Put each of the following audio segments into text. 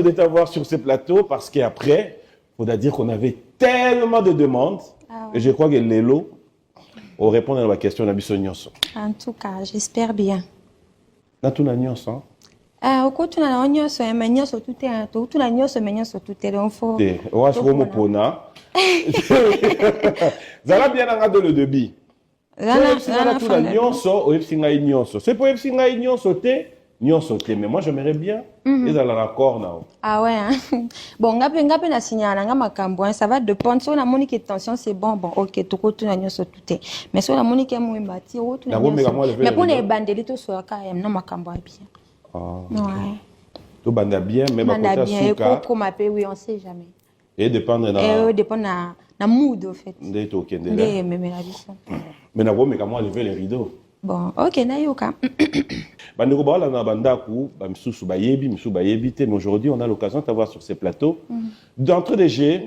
de t'avoir sur ce plateau parce qu'après, il faudra dire qu'on avait tellement de demandes. Ah ouais. Et je crois que Lélo, on répond à la question de la Nyonso. En tout cas, j'espère bien. Dans tout la Nyonso, hein? Ah, au côté de la Nyonso, mais Nyonso tout est tout la Nyonso, mais Nyonso tout est donc faut. On va se remettre pour na. Zala bien dans le débit. Tout la Nyonso, ou Epsinga Nyonso. C'est pour Epsinga Nyonso mais moi j'aimerais bien. Ils ont l'accord là. Ah ouais, hein? Bon, ngape na signala nga makambo, ça va dépendre. Si on a monique tension, c'est bon, ok, tout côté na Nyonso tout est. Mais si on a monique mo mbati, tout na Nyonso. Mais pour les bandeli tout soit quand même non makambo bien. Ah. Ouais. Tout banda bien, mais ma côté souka. Pour m'appeler, oui, on sait jamais. Et dépendre na mood au fait. Des tokens de là. Mais la vie. Mais na mais comment lever les rideaux? Bon, ok, na yoka. Bandeko bala na bandaku, ba misusu bayebi te, mais aujourd'hui on a l'occasion de t'avoir sur ces plateaux. D'entre les jeux,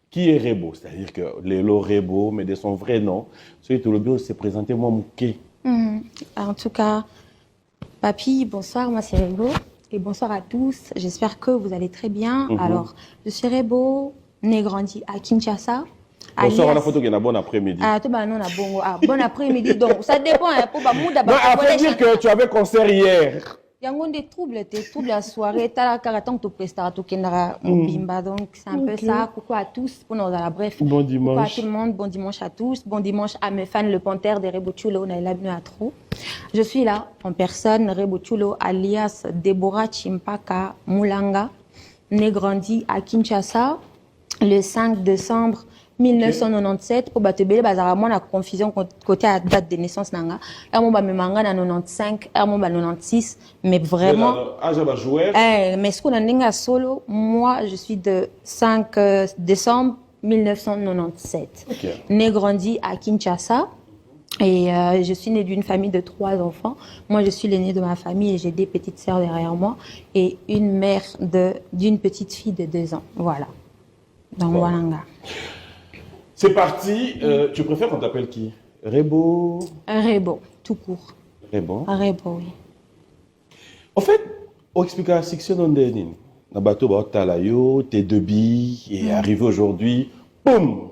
qui est Rebo? C'est-à-dire que Lélo Rebo, mais de son vrai nom, celui tout le bureau s'est présenté moi Mouké. En tout cas, papy, bonsoir, moi c'est Rebo. Et bonsoir à tous, j'espère que vous allez très bien. Alors, je suis Rebo, né grandi à Kinshasa. Bonsoir, on a photo qui est un bon après-midi. Ah, tout non, bon, bon après-midi, donc ça dépend. Pour après dire que tu avais concert hier. Il y a des troubles la soirée, tu as la caraton, tu prestes tout Kendra Mobimba, donc c'est un peu ça. Coucou à tous, pour nous, bref. Bon dimanche. Coucou à tout le monde, bon dimanche à tous. Bon dimanche à mes fans, le panthère de Rebo Chulo, on a bienvenue à trop. Je suis là, en personne, Rebo Chulo, alias Deborah Chimpaka Moulanga, née grandi à Kinshasa, le 5 décembre 1997 pour batebele bazara moi la confusion côté à date de naissance nanga mon ba memanga na 95 mon ba 96 mais vraiment mais ce qu'on a ninga solo moi je suis de 5 décembre 1997 né grandi à Kinshasa et je suis née d'une famille de 3 enfants. Moi, je suis l'aînée de ma famille et j'ai des petites sœurs derrière moi et une mère d'une petite fille de 2 ans. Voilà. Donc voilà. C'est parti. Tu préfères qu'on t'appelle qui? Rebo? Rebo, tout court. Rebo? Rebo, oui. En fait, on explique la section dans le na bateau ba talayo, tes débits et arrivé aujourd'hui, boum.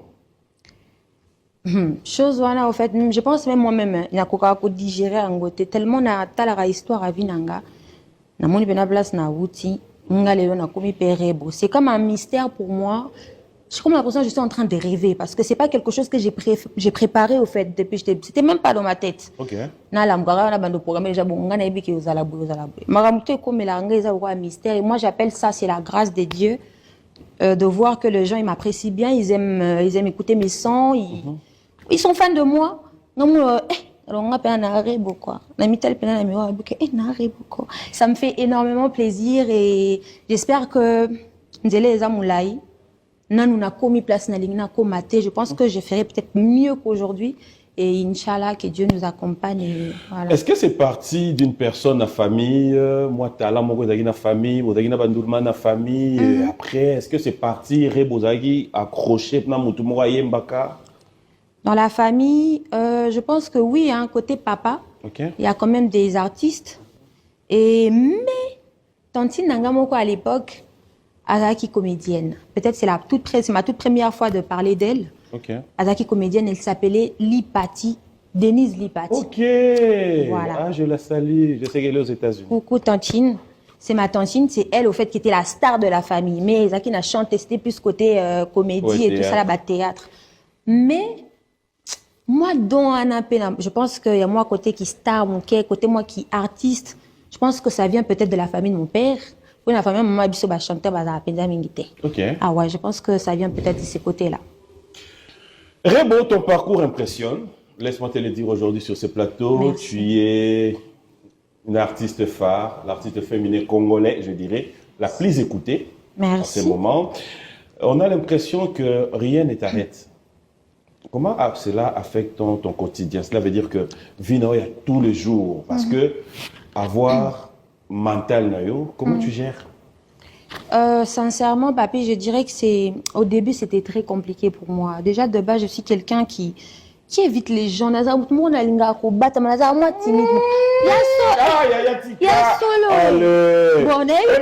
Chose voilà, en fait, je pense même moi-même, il y a quoi digérer en côté tellement na talara histoire à vinanga. Na moni bena place na wuti, ngalelo na komi Rebo. C'est comme un mystère pour moi. Je suis comme l'impression que je suis en train de rêver parce que c'est pas quelque chose que j'ai préparé au fait depuis c'était même pas dans ma tête. OK. Na la mgara na bando programme déjà bon ngana ebi ke uzala boy. Maramuto comme la ngeza un mystère et moi j'appelle ça c'est la grâce de Dieu de voir que les gens ils m'apprécient bien, ils aiment écouter mes sons, ils sont fans de moi. Non alors on appelle un Rebo quoi. Na mitel pena na miwa buke na Rebo quoi. Ça me fait énormément plaisir et j'espère que nzele ezamulai nous na commis place na lingna komate. Je pense que je ferai peut-être mieux qu'aujourd'hui et Inch'Allah que Dieu nous accompagne. Et voilà. Est-ce que c'est parti d'une personne à famille, moi tala moko zagi na famille, bozagi na bandulma na famille et après est-ce que c'est parti Rebo zagi accroché na mutu moko yembaka? Dans la famille, je pense que oui, hein, côté papa, il y a quand même des artistes et mais tantine nanga moko à l'époque Azaki comédienne. Peut-être c'est ma toute première fois de parler d'elle. Azaki comédienne, elle s'appelait Lipati, Denise Lipati. Ok. Voilà. Ah, je la salue. Je sais qu'elle est aux États-Unis. Coucou tantine. C'est ma tantine, c'est elle au fait qui était la star de la famille. Mais Azaki n'a chanté, c'était plus côté comédie et tout ça là-bas théâtre. Mais moi, dans un appel, je pense qu'il y a moi côté qui star, mon côté moi qui artiste. Je pense que ça vient peut-être de la famille de mon père. La famille, maman biso ba chanteur ba apenda mingité. OK. Ah ouais, je pense que ça vient peut-être de ces côtés-là. Rebo, ton parcours impressionne. Laisse-moi te le dire aujourd'hui sur ce plateau. Merci. Tu es une artiste phare, l'artiste féminin congolais, je dirais, la plus écoutée. Merci. En ce moment. On a l'impression que rien ne t'arrête. Comment cela affecte ton quotidien? Cela veut dire que vino il y a tous les jours parce que avoir mental nayo, comment tu gères? Sincèrement, papy, je dirais que au début, c'était très compliqué pour moi. Déjà, de base, je suis quelqu'un qui qui évite les gens. Naza mo na linga ko bata naza moi timide. Il y a solo. Allez. Bon, nayebi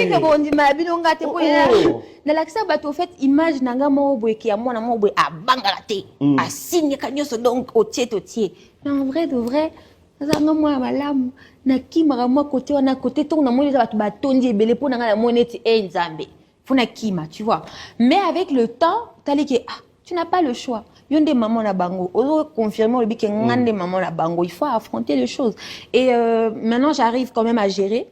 que bon di mabi longa te po na lakisa bato au fait image nanga mo boye ki ya mwana mo boye abangala te asigne kanyoso donc otie. Mais en vrai de vrai nazanga moi malamu na kimaka moi côté wana côté to na moni bato batondi ebele po nanga na moneti nzambe funa kima tu vois. Mais avec le temps tali que tu n'as pas le choix. Yonde maman na bango, ozo confirmer le que ngande maman na bango, il faut affronter les choses. Et maintenant j'arrive quand même à gérer,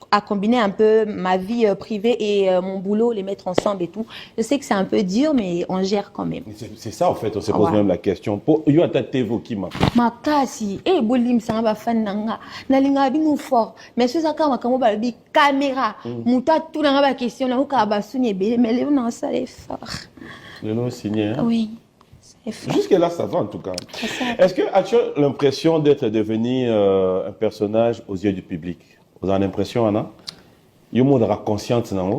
à combiner un peu ma vie privée et mon boulot, les mettre ensemble et tout. Je sais que c'est un peu dur, mais on gère quand même. C'est ça en fait, on se pose même la question. Pour yo atate vokima. Makasi, bolim sanga ba fan nanga, na linga binu fort. Mais ce ça kama kamo ba bi caméra, muta tout nanga ba question na ka ba sunye bele, mais le non ça est fort. Le nom signé. Hein? Oui. Jusque-là, ça va en tout cas. Est-ce que as-tu l'impression d'être devenu un personnage aux yeux du public? Vous avez l'impression, Anna? Yo monde ra consciente non?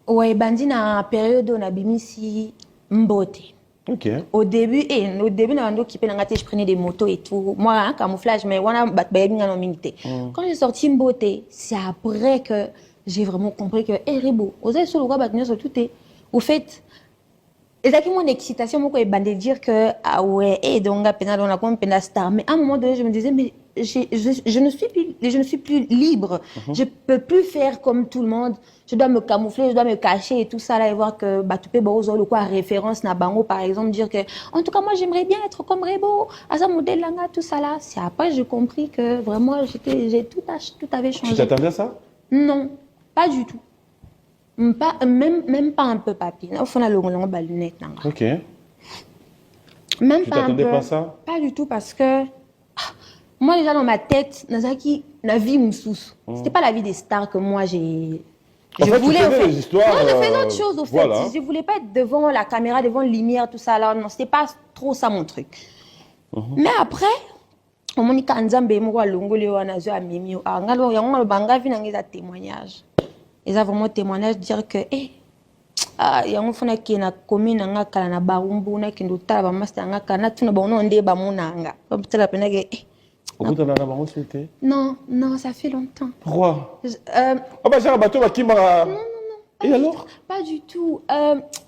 Ouais, bandi na période on a bimisi mbote. OK. Au début na ndo qui je prenais des motos et tout. Moi hein, camouflage mais wana ba binga no minité. Quand j'ai sorti mbote, c'est après que j'ai vraiment compris que Rebo, osez sur le quoi ba sur tout est. Au fait et ça qui mon excitation moi quand de dire que ah ouais et donc on a comme pena star mais à un moment donné je me disais mais je ne suis plus libre. Je peux plus faire comme tout le monde. Je dois me camoufler, je dois me cacher et tout ça là et voir que Batupé Baozo le quoi référence na bango par exemple dire que en tout cas moi j'aimerais bien être comme Rebo, à ça modèle là tout ça là. C'est après j'ai compris que vraiment j'ai tout avait changé. Tu t'attendais à ça? Non, pas du tout. Pas, même pas un peu papier. Au fond, on a le lunette. OK. Même tu pas un peu. Pas ça? Pas du tout parce que moi déjà dans ma tête, Nazaki, la vie moussous. C'était pas la vie des stars que moi j'ai. Je voulais en fait. Non, je faisais autre chose au fait. Voilà. Je voulais pas être devant la caméra, devant la lumière, tout ça là. Non, c'était pas trop ça mon truc. Mais après, on m'a dit qu'Anzambe moi longolé wana zo amimi. Ah ngalo yango banga vi nangeza témoignage. Ils ont vraiment témoignage dire que yango fona ki na commune nga kala na barumbu na kindu tala ba master nga kana tuna ba ono nde ba munanga ba tala pena ke non ça fait longtemps. Pourquoi bah ça bateau ba kimara. Non et alors pas du tout.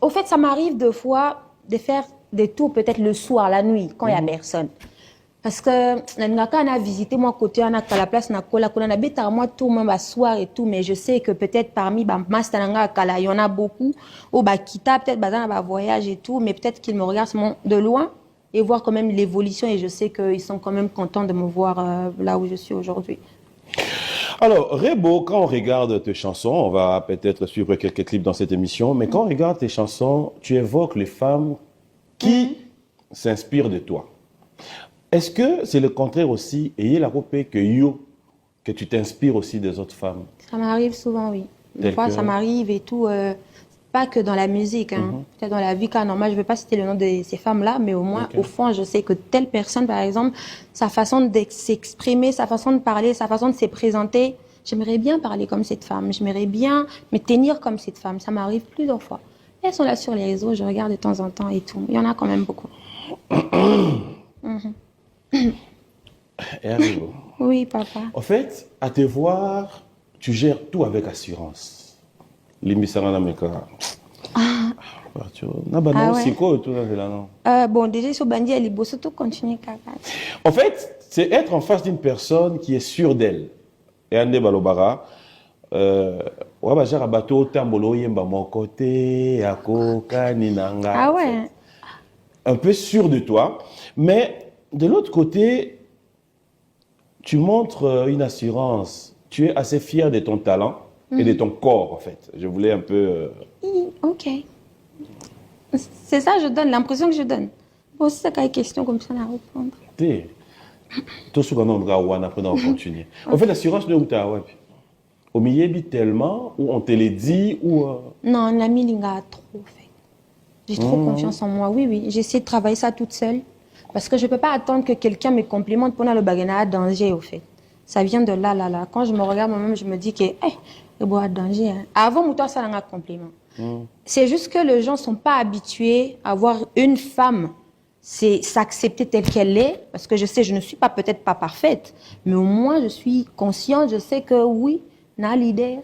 Au fait ça m'arrive deux fois de faire des tours peut-être le soir la nuit quand il y a personne. Parce que on a visité moi côté on a la place na kola kuna na beta moi tout même soir et tout mais je sais que peut-être parmi ba master nga kala il y en a beaucoup au ba kita peut-être bazana ba voyage et tout mais peut-être qu'ils me regardent de loin et voir quand même l'évolution et je sais qu'ils sont quand même contents de me voir là où je suis aujourd'hui. Alors Rebo, quand on regarde tes chansons, on va peut-être suivre quelques clips dans cette émission, mais quand on regarde tes chansons, tu évoques les femmes qui s'inspirent de toi. Est-ce que c'est le contraire aussi, ayez la roupée que tu t'inspires aussi des autres femmes? Ça m'arrive souvent, oui. Des fois, ça m'arrive et tout, pas que dans la musique, hein. Peut-être dans la vie car normal, je ne vais pas citer le nom de ces femmes-là, mais au moins, au fond, je sais que telle personne, par exemple, sa façon de s'exprimer, sa façon de parler, sa façon de se présenter, j'aimerais bien parler comme cette femme, j'aimerais bien me tenir comme cette femme. Ça m'arrive plusieurs fois. Elles sont là sur les réseaux, je regarde de temps en temps et tout. Il y en a quand même beaucoup. Oui, papa. En fait, à te voir, tu gères tout avec assurance. Bon, déjà, sur Bandi, elle est surtout continuer. En fait, c'est être en face d'une personne qui est sûre d'elle. Et Ande Balobara, bateau tambolo yemba mon côté, ah ouais. Un peu sûr de toi, mais de l'autre côté, tu montres une assurance. Tu es assez fier de ton talent et de ton corps, en fait. Je voulais un peu... Ok. C'est ça, je donne, l'impression que je donne. Bon, si c'est une question comme ça, on va répondre. Tout ce qu'on a, après on va continuer. En fait, l'assurance, de où tu as au milieu, tellement, ou on te le dit, ou... Non, l'ami Linga trop fait. J'ai trop confiance en moi. Oui, j'essaie de travailler ça toute seule. Parce que je ne peux pas attendre que quelqu'un me complimente pour le bagana à danger, au fait. Ça vient de là. Quand je me regarde moi-même, je me dis que, le bois à danger. Hein. Avant, moi, ça n'a pas de compliment. C'est juste que les gens ne sont pas habitués à voir une femme c'est s'accepter telle qu'elle est, parce que je sais, je ne suis pas peut-être pas parfaite, mais au moins je suis consciente, je sais que oui, na l'idée,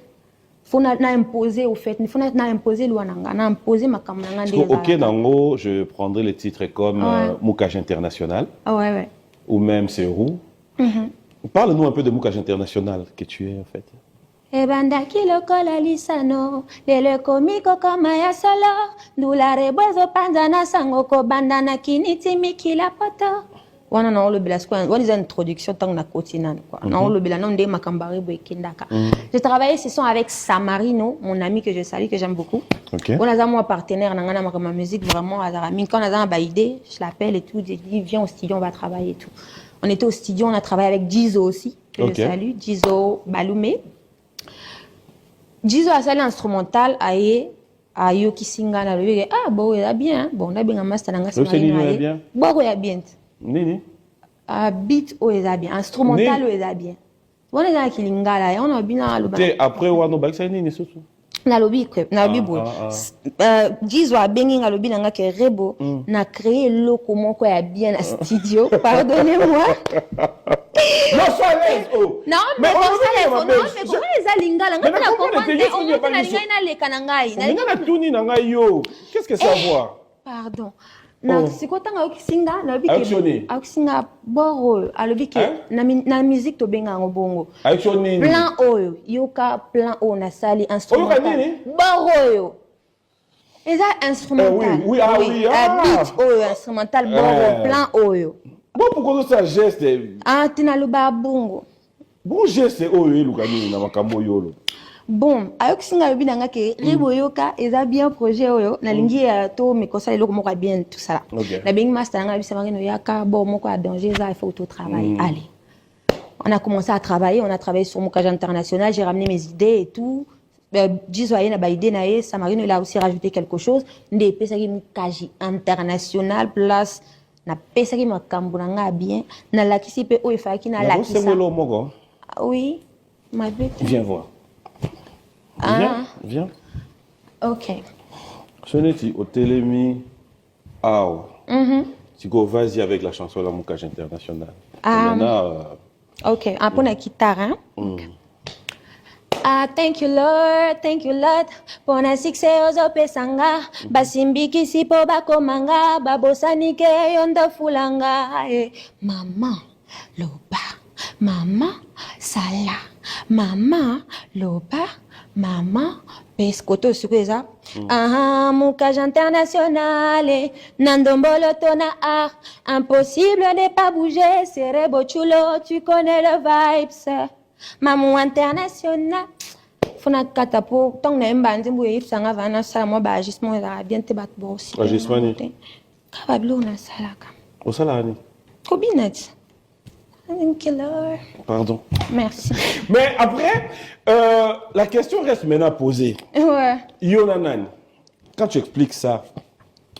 faut na imposer au fait, il faut na imposer l'ouananga, na imposer ma kamanga. Ok, Nango, je prendrai les titres comme Moukage International, ou même Serou. Parle-nous un peu de Moukage International que tu es en fait. Ebandaki lokola lisano lele komiko kama ya solo ndulare bwezo panzana sango ko bandana kiniti mikila poto wana na olo bila square what is an introduction tant na kotinane quoi na olo bila non de makambari boekindaka j'ai travaillé ce son avec Samarino mon ami que je salue que j'aime beaucoup on a mon partenaire na ngana makama musique vraiment azarami quand on a ba idée je l'appelle et tout je dis viens au studio on va travailler et tout on était au studio on a travaillé avec Jizo aussi que je salue Jizo Balume. Jizo a sali instrumental aye ayo kisinga na lobe ah bon ya bien bon na benga master nanga Samarino bon ya bien nini beat o ya bien instrumental o ya bien wana na kilingala on a bina loba après wano bakisa nini soso na lobi que na lobi bo Jizo a bengi na lobi nanga ke Rebo na créer loko moko ya bien na studio pardonnez-moi. Non, sois à l'aise, oh. Non, mais comment les alingala nga na commenter on monte na linga ina leka na ngai na linga na tuni na ngai yo qu'est-ce que ça a à voir pardon na sikotanga okisinga na lobi okisinga boro alobi ke na musique to benga ngobongo plan oyo yoka plan o na sali instrumental boro yo eza instrumental oui beat oyo instrumental boro plan oyo. Bon, pourquoi ça geste? Ah, tina luba bongo. Bon geste, oh, lukani na makambo yolo. Bon, ayo kisinga lobi nanga ke Rebo yoka eza bien projet oyo na lingi ya to me kosa eloko moko bien tout ça. Na bing master nanga lobi Samarino yaka bon moko a danger ça il faut tout travailler. Allez. On a commencé à travailler, on a travaillé sur Moukage International, j'ai ramené mes idées et tout. Jizo na ba idée na ye Samarino il a aussi rajouté quelque chose. Ndé pesaki Moukage International place na pesaki makambo na nga bien na lakisi pe o efaki na lakisa oui ma bête viens voir viens ok soneti au telemi aw Siko vas-y avec la chanson la Moukage International ok un peu na guitare thank you Lord pour na succès ozopesanga basimbikisi po bakomanga babosanike yondo fulanga mama loba mama sala mama loba mama peskoto sikueza Moukage International nandombolo tona art impossible de pas bouger c'est Rebo Chulo tu connais le vibes Maman International fona katapo tant na mbandi mbuye ifsanga vana sala mo ba agissement ya bien te bat boss agissement ni ka bablo na salaka au salani kobinet killer pardon merci mais après la question reste maintenant posée yona nani quand tu expliques ça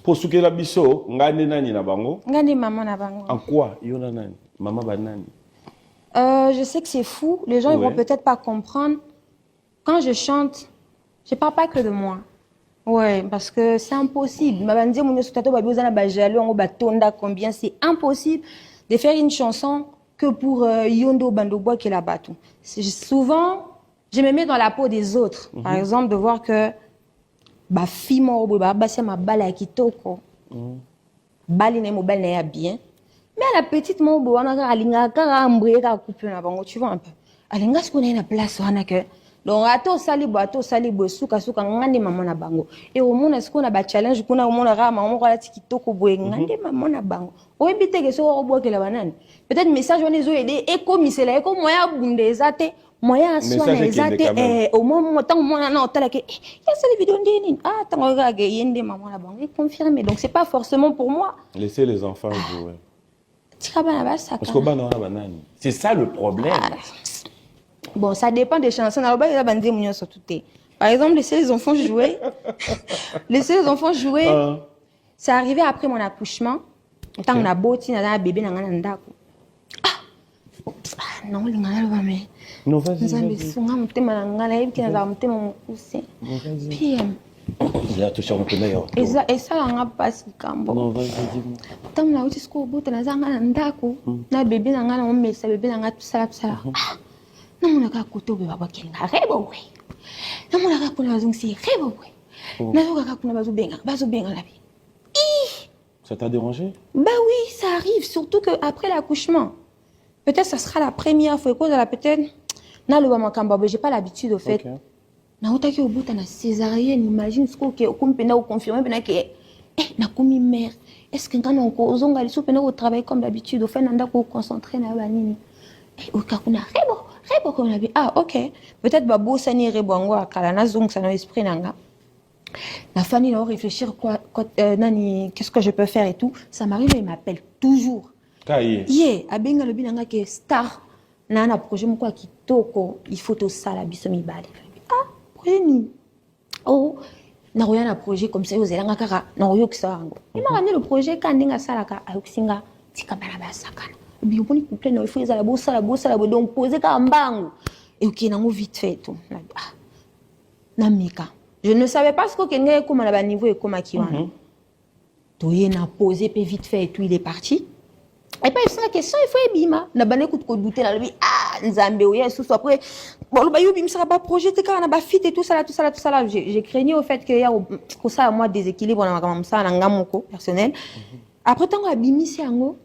pour souke la biso ngande nani na bango ngande maman na bango en quoi yona nani maman banani. Je sais que c'est fou, les gens ils vont peut-être pas comprendre. Quand je chante, je parle pas que de moi. Ouais, parce que c'est impossible. Combien c'est impossible de faire une chanson que pour Yondo Bandobois qui est là-bas. Souvent, je me mets dans la peau des autres. Par exemple, de voir que ba fille mo ba c'est ma balle qui toko. Balle ne mo balle bien. Mais la petite mon beau on a alinga ka mboué ka couper na bango tu vois un peu alinga ce qu'on a na place on que donc ato salibo suka ngande maman na bango et au monde ce qu'on a ba challenge kuna au monde ra maman ko la tikitoko boye ngande maman na bango o ebite ke so robo ke la banane peut-être message on les aider et comme c'est là comme moya bunde ezate moya soin ezate au moment tant mon na otala ke ya cette vidéo ndini tango ga ge yende maman na bango et confirmé donc c'est pas forcément pour moi laissez les enfants jouer. C'est ça le problème. Bon, ça dépend des chansons. Par exemple, laisser les enfants jouer. Laisser les enfants jouer. C'est arrivé après mon accouchement. Quand on a boti, on a un bébé, on a un dako. Non, il y a non, vas-y. Puis, Là, tout ça, on connaît. Et ça, on a pas si cambo. Non, vas-y, dis-moi. Tant que tu scours, tu as un ndako. Na bébé na ngana on met ça bébé na ngana tout ça. Na mon ka koto be baba kenga rebo we. Na mon ka kuna bazung si rebo we. Na zo ka kuna bazo benga la vie. Ça t'a dérangé? Bah oui, ça arrive, surtout que après l'accouchement. Peut-être ça sera la première fois que peut-être na le bama kamba, j'ai pas l'habitude au fait. Okay. Na utaki au bout na césarienne, imagine ce que comme pena ou confirmer pena que na komi mère. Est-ce que quand on kozonga les soupena au travail comme d'habitude au fait nanda ko concentrer na banini. Au kakuna rebo comme la vie. Ah OK. Peut-être babo sani rebo ngo akala na zong ça dans esprit nanga. La famille doit réfléchir nani qu'est-ce que je peux faire et tout. Ça m'arrive il m'appelle toujours. Kaye. Yeah, abenga lobi nanga ke star na na projet moko kitoko, il faut to sala biso mibale. Ah, projet ni. Oh, na roya na projet comme ça ozelanga kaka na royo kisango. Il m'a ramené le projet quand ndinga salaka ayokisinga tika bana basakana. Bi oponi couple na il faut ezala bo sala donc poser ka mbangu. Et OK nango vite fait tout. Ah. Na mika. Je ne savais pas ce que kenga ekoma na ba niveau ekoma kiwana. Toye na poser pe vite fait et tout il est parti. Et puis, il y a une question, il faut ebima. Na bane ko douter na lobi ah nzambe oya sous après bon ba yobi msaka ba projet te kana ba fit et tout ça là j'ai craigné au fait que y a ko ça moi déséquilibre na makama ça na ngamoko personnel. Après tant abimi si yango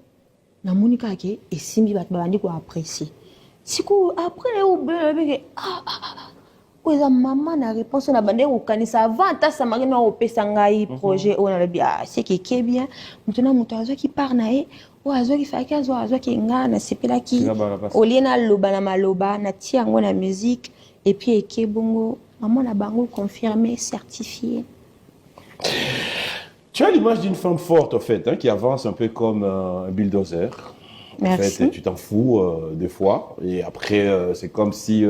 na monika ke esimbi bat bandi ko apprécier. Siku après au be Oza maman na réponse na bande au kanisa avant ta samarine au pesangai projet on a bien c'est qui bien maintenant muto azo qui part nae o azo qui fait azo qui nga na sepela ki oliena loba na maloba na tia ngo na musique et puis eke bongo maman na bango confirmé certifié. Tu as l'image d'une femme forte en fait, hein, qui avance un peu comme un bulldozer. Merci. En fait, tu t'en fous des fois et après c'est comme si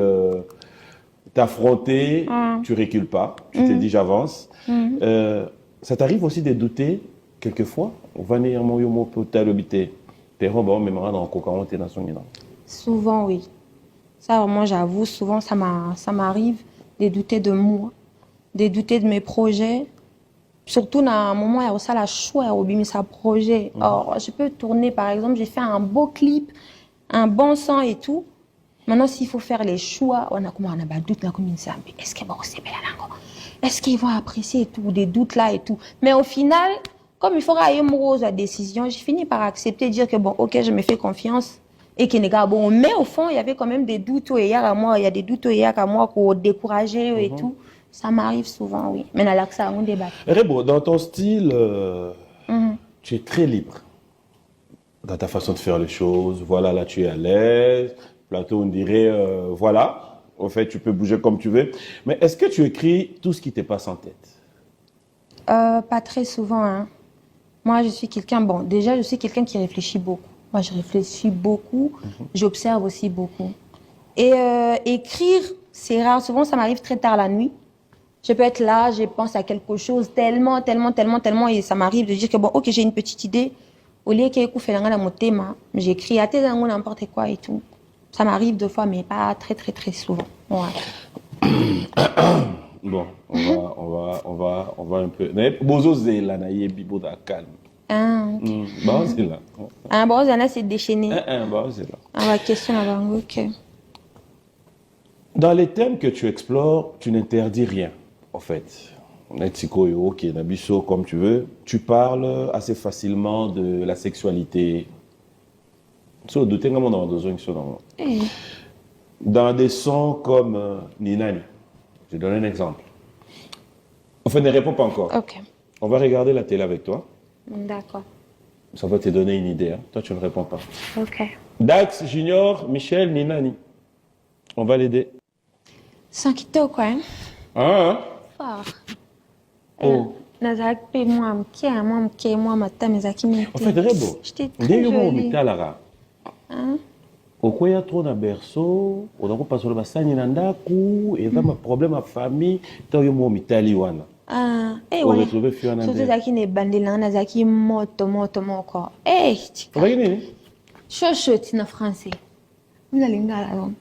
t'affronter, tu recules pas, tu te dis j'avance. Ça t'arrive aussi de douter quelquefois? Souvent oui. Ça vraiment j'avoue, souvent ça m'arrive de douter de moi, de douter de mes projets. Surtout dans un moment où il y a le choix de sa projet. Or, je peux tourner par exemple, j'ai fait un beau clip, un bon son et tout. Maintenant, s'il faut faire les choix, on a des doutes là, est-ce qu'ils vont est-ce qu'ils vont apprécier et tout, des doutes là et tout. Mais au final, comme il faudra une rose à décision, j'ai fini par accepter, dire que bon, ok, je me fais confiance et que les gars, bon, mais au fond, il y avait quand même des doutes hier à moi, il y a des doutes hier à moi pour décourager et tout. Ça m'arrive souvent, oui. Mais là, ça, on débat. Rebo, dans ton style, tu es très libre dans ta façon de faire les choses. Voilà, là, tu es à l'aise. Plateau, on dirait, voilà, au fait, tu peux bouger comme tu veux. Mais est-ce que tu écris tout ce qui te passe en tête? Pas très souvent. Hein. Moi, je suis quelqu'un, bon, déjà, je suis quelqu'un qui réfléchit beaucoup. Moi, je réfléchis beaucoup, j'observe aussi beaucoup. Et écrire, c'est rare. Souvent, ça m'arrive très tard la nuit. Je peux être là, je pense à quelque chose tellement, et ça m'arrive de dire que, bon, ok, j'ai une petite idée. Au lieu qu'il y ait mon thème, j'écris à tes n'importe quoi et tout. Ça m'arrive deux fois, mais pas très souvent. Ouais. Bon, on va un peu. Bozo zela na yebibo da calme. Ah, ok. Bon, c'est là. Ah, bon, c'est déchaîné. Bon, c'est là. Ah, la question là-bas, ok. Dans les thèmes que tu explores, tu n'interdis rien, en fait. Ok, Nabiso, comme tu veux. Tu parles assez facilement de la sexualité. Dans des sons comme Ninani. Je donne un exemple. Enfin, ne réponds pas encore. Ok. On va regarder la télé avec toi. D'accord. Ça va te donner une idée. Hein. Toi, tu ne réponds pas. Ok. Dax, Junior, Michel, Ninani. On va l'aider. Sans quitter quoi, hein? Ah, Fort. Oh. Nazak pe moi mata mezaki mete. En fait, Rebo. J'étais très jolie. Hein? Okoya trop na berceau, on pas sur le bassin nandaku, et ça ma problème à famille, toi yo mo mitali wana. Ah, eh on ouais. retrouver Fiona. Surtout zaki ne bandela na zaki moto moko. Eh, tika. Regardez. Chochote na français. Vous allez ngala non.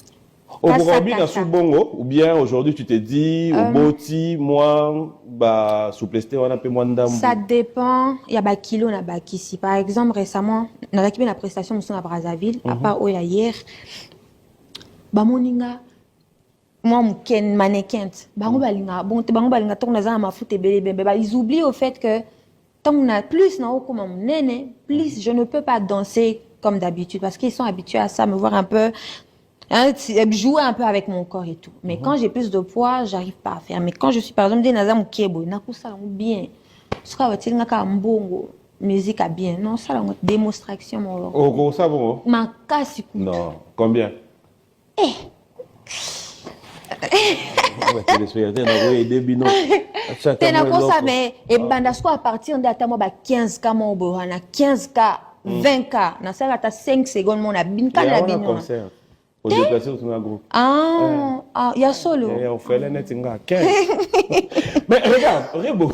Au Pas ça, Burundi, pas dans ça. sous bongo, ou bien aujourd'hui tu te dis, au boti, moi, bah, souplesté, on a un peu moins d'âme. Ça dépend. Il y a des kilos, il y a ici. Par exemple, récemment, on a récupéré la prestation nous sommes à Brazzaville, à part où il y a hier. Bah, mon ninga, moi, mon ken mannequin. Bah, on balinga, bon, te bango balinga, ton naza ma foute bébé bébé. Bah, ils oublient au fait que tant on a plus, non, comme mon néné, plus, je ne peux pas danser comme d'habitude parce qu'ils sont habitués à ça, me voir un peu. Hein, jouer un peu avec mon corps et tout. Mais quand j'ai plus de poids, j'arrive pas à faire. Mais quand je suis, par exemple, des nazam kebo, nakusa bien. Ce qu'on va dire, naka mbongo, musique à bien. Non, ça, la démonstration, mon Au gros, ça bon? ma casse, Non. Combien? T'es na ça, mais, et bandasko à partir de la 15K, mon bohana, 15K, 20K, na ça, à 5 secondes, mon abin, quand la bin. Concert. Au déplacé, au groupe. Ah, il y a solo. On fait les nets, 15. Mais regarde, Rebo.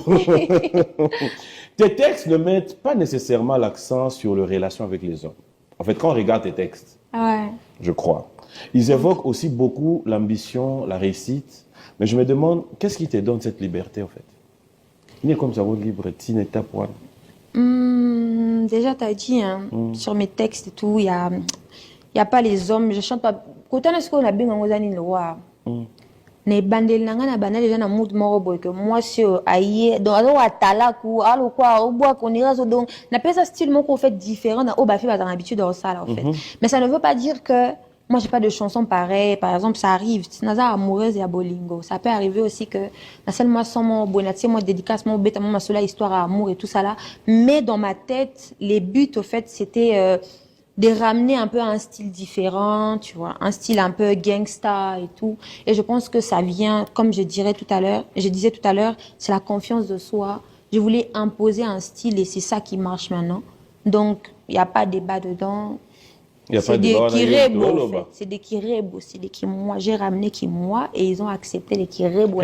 Tes textes ne mettent pas nécessairement l'accent sur les relations avec les hommes. En fait, quand on regarde tes textes, Ouais. je crois, ils évoquent aussi beaucoup l'ambition, la réussite. Mais je me demande, qu'est-ce qui te donne cette liberté, en fait? Il est comme ça, votre libre, tu n'es pas pour. Déjà, tu as dit, hein, sur mes textes et tout, il y a pas les hommes, je chante pas. Quand on a ce qu'on a bien en Ozani le roi. Ne bandel nanga na bana déjà na mood moro boy que moi sur aïe donc alors atala ku alors quoi au bois qu'on ira donc na pesa style mon qu'on fait différent na au bafi ba dans l'habitude de ça là en fait. Mais ça ne veut pas dire que moi j'ai pas de chansons pareilles. Par exemple, ça arrive, naza amoureuse et à bolingo. Ça peut arriver aussi que na seulement sans mon bonatier moi dédicace mon bête ma sola histoire à amour et tout ça là. Mais dans ma tête, les buts au fait c'était de ramener un peu un style différent, tu vois, un style un peu gangsta et tout. Et je pense que ça vient, comme je disais tout à l'heure, c'est la confiance de soi. Je voulais imposer un style et c'est ça qui marche maintenant. Donc, il n'y a pas de débat dedans. C'est des kirebo, en fait. C'est des kirebo, c'est des qui moi. J'ai ramené qui moi et ils ont accepté les kirebo.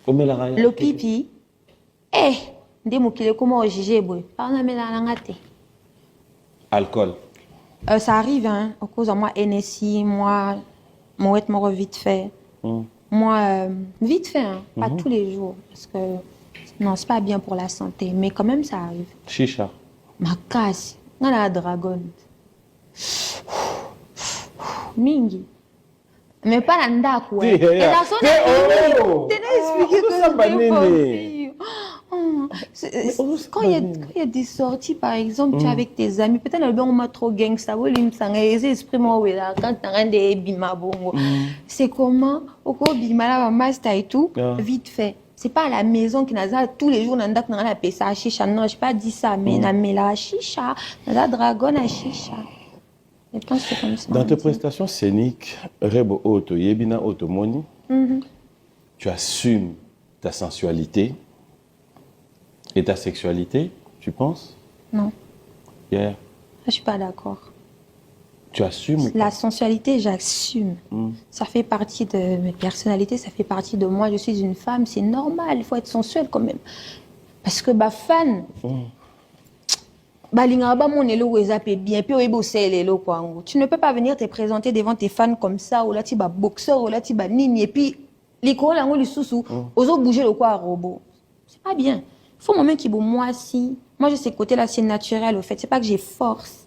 Le pipi, des mots qui le comment juger, boy. Par exemple, la Alcool. Ça arrive, hein. Au cause de moi, NSI, moi, moi, vite fait. Moi, vite fait, hein. Pas tous les jours. Parce que, non, c'est pas bien pour la santé. Mais quand même, ça arrive. Chicha. Ma casse. On a la dragon. Mingi. Mais pas l'anda, quoi. Et la sonne, t'es expliqué que c'est pas possible. Quand il y a des sorties, par exemple, tu es avec tes amis, peut-être que on m'a trop gangsta, c'est comment, au cours bimala, master et tout, vite fait. C'est pas à la maison qui n'a tous les jours, n'a pas pesa chicha. Non, j'ai pas dit ça, mais n'a la chicha, n'a dragon à chicha. Je pense que c'est comme ça. Dans tes prestations scéniques, Rebo Oto, Yebina Otomoni, tu assumes ta sensualité et ta sexualité, tu penses? Non. Yeah. Je suis pas d'accord. Tu assumes? La sensualité, j'assume. Ça fait partie de mes personnalités, ça fait partie de moi. Je suis une femme, c'est normal, il faut être sensuelle quand même. Parce que bah fan, tu ne peux pas venir te présenter devant tes fans comme ça, ou là tu vas boxeur, ou là tu vas nini, et puis les courants là, les sous-sous, oser bouger le quoi robot. C'est pas bien. Il faut moment qui moi si. Moi, je sais côté là, c'est naturel au fait. C'est pas que j'ai force.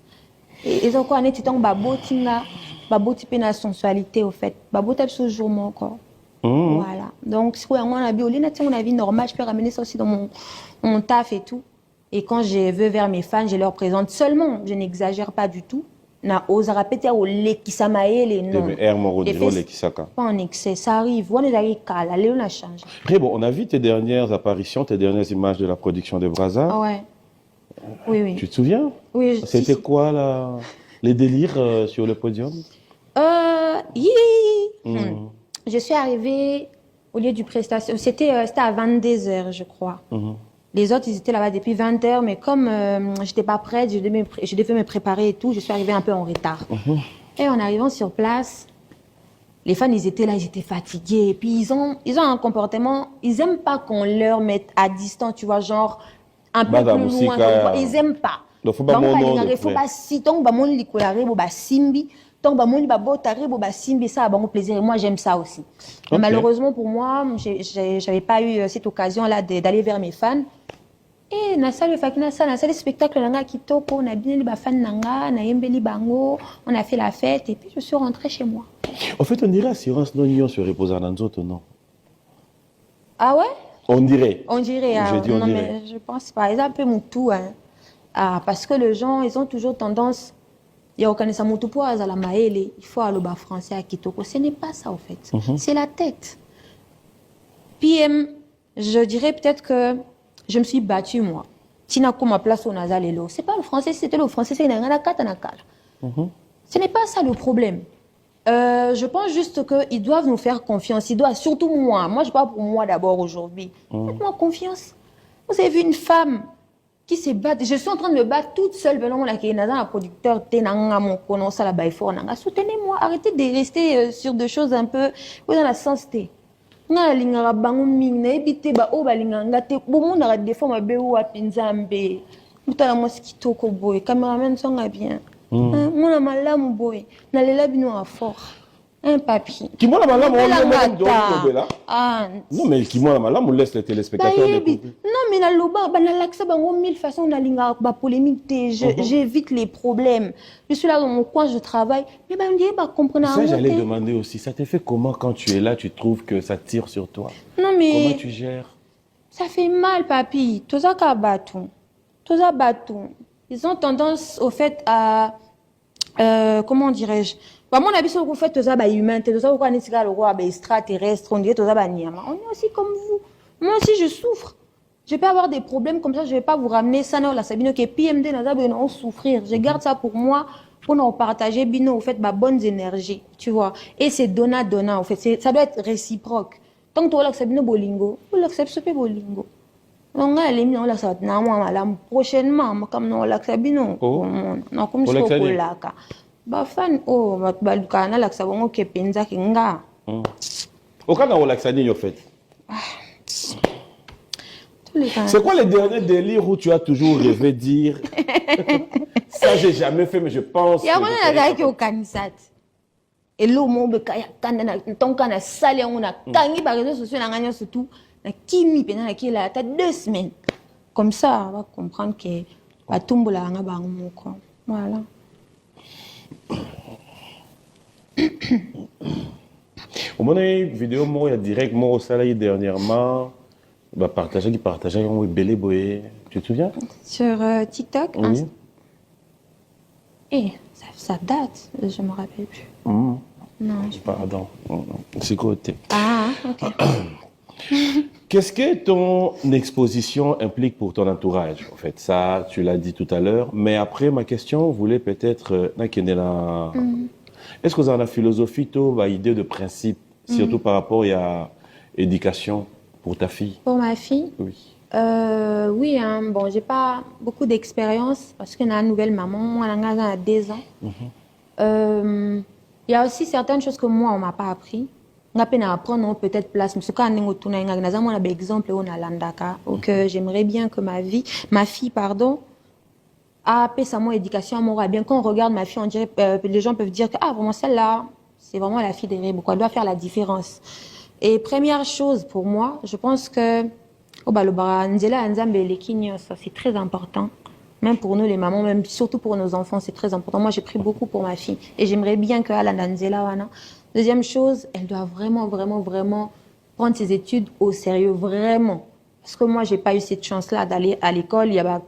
Et donc, on est en babotinga, babotipé la sensualité au fait. Babotap ce jour mon corps. Voilà. Donc, si on a mon avis normal, je peux ramener ça aussi dans mon taf et tout. Et quand je veux vers mes fans, je leur présente seulement. Je n'exagère pas du tout. Na osara péter au lait qui s'amaille non. Pas en excès, ça arrive. On est allé cala, on a changé. Après, bon, on a vu tes dernières apparitions, tes dernières images de la production de Brazza. Ouais. Oui, oui. Tu te souviens? Oui. C'était quoi là, les délires sur le podium? Je suis arrivée au lieu du prestation. C'était à 22h, je crois. Les autres, ils étaient là-bas depuis 20h, mais comme je n'étais pas prête, je devais me préparer et tout, je suis arrivée un peu en retard. Et en arrivant sur place, les fans, ils étaient là, ils étaient fatigués. Et puis, ils ont un comportement, ils n'aiment pas qu'on leur mette à distance, tu vois, genre, un peu plus loin. Ils n'aiment pas. Il faut pas simbi. Donc, bah, mon babo, t'arrives, bah, simbi, ça, bah, mon plaisir. Et moi, j'aime ça aussi. Mais malheureusement, pour moi, j'avais pas eu cette occasion-là d'aller vers mes fans. Et na salle fakina ça na salle spectacle nanga kitoko on a bien les fan nanga na yembeli bango on a fait la fête et puis je suis rentrée chez moi. En fait, on dirait assurance non union se reposer dans d'autres non. Ah ouais? On dirait. On dirait. Je dis on non dirait. mais je pense par exemple un peu Moutou hein. Ah parce que les gens ils ont toujours tendance il y a aucun ça Moutou pour la maele il faut aller au français à kitoko ce n'est pas ça en fait. C'est la tête. PM je dirais peut-être que je me suis battue, moi. Tina comme ma place au Nazalelo. C'est pas le français, c'était le français, c'est une katanakal. Ce n'est pas ça le problème. Je pense juste qu'ils doivent nous faire confiance. Ils doivent, surtout moi je parle pour moi d'abord aujourd'hui. Faites-moi confiance. Vous avez vu une femme qui se bat. Je suis en train de me battre toute seule. La producteur, soutenez-moi. Arrêtez de rester sur des choses un peu dans la sensité. Nga lingara bangu mingi ebité ba o balinganga te bomo na des fois mabe ou apinzambe mutala mosquito ko boy cameraman songa bien mona malamu boy na lela bino a fort un papier Qui moi la malamu on même ah non mais qui moi la malamu laisse les téléspectateurs découvrir. Non mais na loba ba na laksa bango mille façons na lingara ba polémique te j'évite les problèmes. Je suis là dans mon coin, je travaille. Mais ben, on va comprendre. Ça, j'allais demander aussi, ça te fait comment quand tu es là, tu trouves que ça tire sur toi? Non, mais... Comment tu gères? Ça fait mal, papy. Tout ça batou. Ils ont tendance, au fait, à... comment dirais-je? Bah, mon avis, c'est que vous faites tout ça, humain, tout ça, vous êtes le roi, extraterrestre, on dirait tout ça, niama. On est aussi comme vous. Moi aussi, je souffre. Je peux avoir des problèmes comme ça, je ne vais pas vous ramener ça, non, la Sabine, qui est PMD, on souffrir. Je garde ça pour moi, pour nous partager, bino, au fait, ma bonnes énergies, tu vois. Et c'est donnant, au fait, ça doit être réciproque. Tant que tu as l'accepté bolingo, vous l'acceptez pas bolingo. Donc, on l'accepte, prochainement, comme on l'accepte, non, comme ça, on l'a bah, fan, oh, bah, le canal, l'accepte, on est penza, kinga. Au cas où on l'accepte, en fait. C'est quoi les derniers délires où tu as toujours rêvé dire ça j'ai jamais fait mais je pense. Il y a un gars qui est au Kanisat. Et là, mon bekaya kanda ton kana salé on a kangi par réseaux sociaux na nganya surtout na kimi pena na kila ta 2 semaines. Comme ça, on va comprendre que ba tumbola nga ba ngoko. Voilà. Au moment des vidéos moi il y a direct moi au salarié dernièrement. Bah, partager, on est belé boé. Tu te souviens? Sur TikTok? Oui. Eh, ça date, je me rappelle plus. Non, Pardon. C'est côté. Ah, ok. Qu'est-ce que ton exposition implique pour ton entourage? En fait, ça, tu l'as dit tout à l'heure. Mais après, ma question voulait peut-être... Est-ce que vous avez la philosophie, toi, idée de principe, surtout par rapport à l'éducation? Pour ta fille? Pour ma fille? Oui. Oui, hein, bon, j'ai pas beaucoup d'expérience parce que j'ai une nouvelle maman, moi, elle a 2 ans. Il y a aussi certaines choses que moi, on m'a pas appris. On a peine à apprendre peut-être place. Mais ce cas, on a un exemple on a landaka. Donc, j'aimerais bien que ma fille, pardon, a appris sa éducation morale. Bien quand on regarde ma fille, on dirait, les gens peuvent dire que ah vraiment celle-là, c'est vraiment la fille des rêves. Elle doit faire la différence. Et première chose pour moi, je pense que c'est très important. Même pour nous les mamans, même surtout pour nos enfants, c'est très important. Moi, j'ai pris beaucoup pour ma fille. Et j'aimerais bien qu'elle ait. Deuxième chose, elle doit vraiment prendre ses études au sérieux, vraiment. Parce que moi, j'ai pas eu cette chance-là d'aller à l'école. Il y a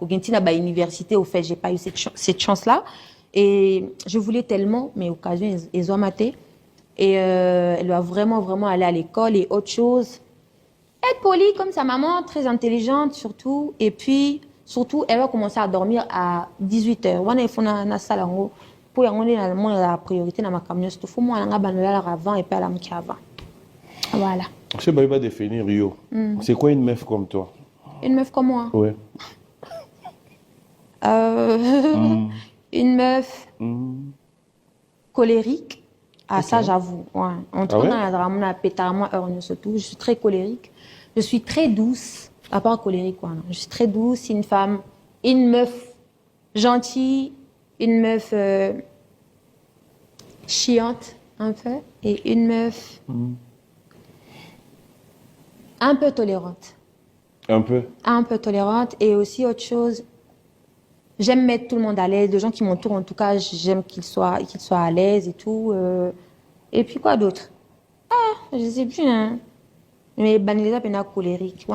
l'université, au fait, j'ai pas eu cette chance-là. Et je voulais tellement, mais occasion, ils ont maté. Et elle doit vraiment aller à l'école et autre chose. Être polie comme sa maman, très intelligente surtout. Et puis, surtout, elle va commencer à dormir à 18h. Il faut na salle pour la priorité dans ma camion. Il faut moi avant et puis la avant. Voilà. Je sais pas définir Rio. C'est quoi une meuf comme toi? Une meuf comme moi? Oui. Une meuf colérique. Ah, okay. Ça, j'avoue. Ouais. Entre je suis très colérique. Je suis très douce. À part colérique, quoi. Je suis très douce. Une femme, une meuf gentille, une meuf chiante un peu et une meuf un peu tolérante. Un peu. Un peu tolérante et aussi autre chose, j'aime mettre tout le monde à l'aise, les gens qui m'entourent en tout cas, j'aime qu'ils soient à l'aise et tout. Et puis quoi d'autre? Ah, je sais plus, hein. Mais Banilisa Pena colérique.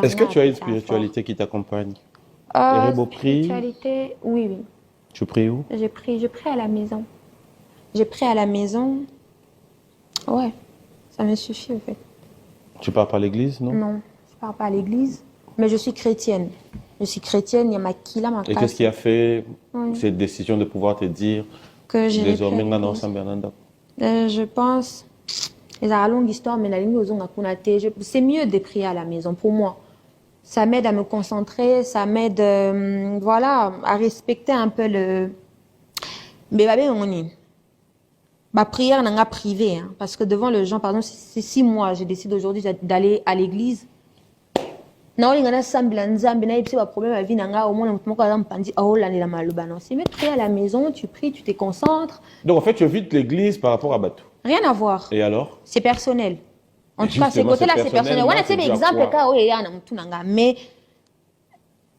Est-ce que tu as une spiritualité qui t'accompagne? Spiritualité, oui, oui. Tu pries où? Je prie à la maison. J'ai pris à la maison. Ouais, ça me suffit en fait. Tu pars pas à l'église, non? Non, je pars pas à l'église, mais je suis chrétienne. Je suis chrétienne, il y a ma kila, ma Et qu'est-ce qui a fait cette décision de pouvoir te dire que j'ai désormais non San Bernardo? Je pense, c'est une longue histoire, mais la ligne aux c'est mieux de prier à la maison pour moi. Ça m'aide à me concentrer, ça m'aide, voilà, à respecter un peu le. Mais ma prière n'a pas privé, hein, parce que devant les gens, par exemple, c'est 6 mois, je décide aujourd'hui d'aller à l'église. Non, il y a un problème à vie, c'est mieux de prier à la maison, tu pries, tu te concentres. Donc en fait, tu évites l'église par rapport à Batou. Rien à voir. Et alors? C'est personnel. En tout cas, ces côtés-là, c'est personnel. On a des exemples, mais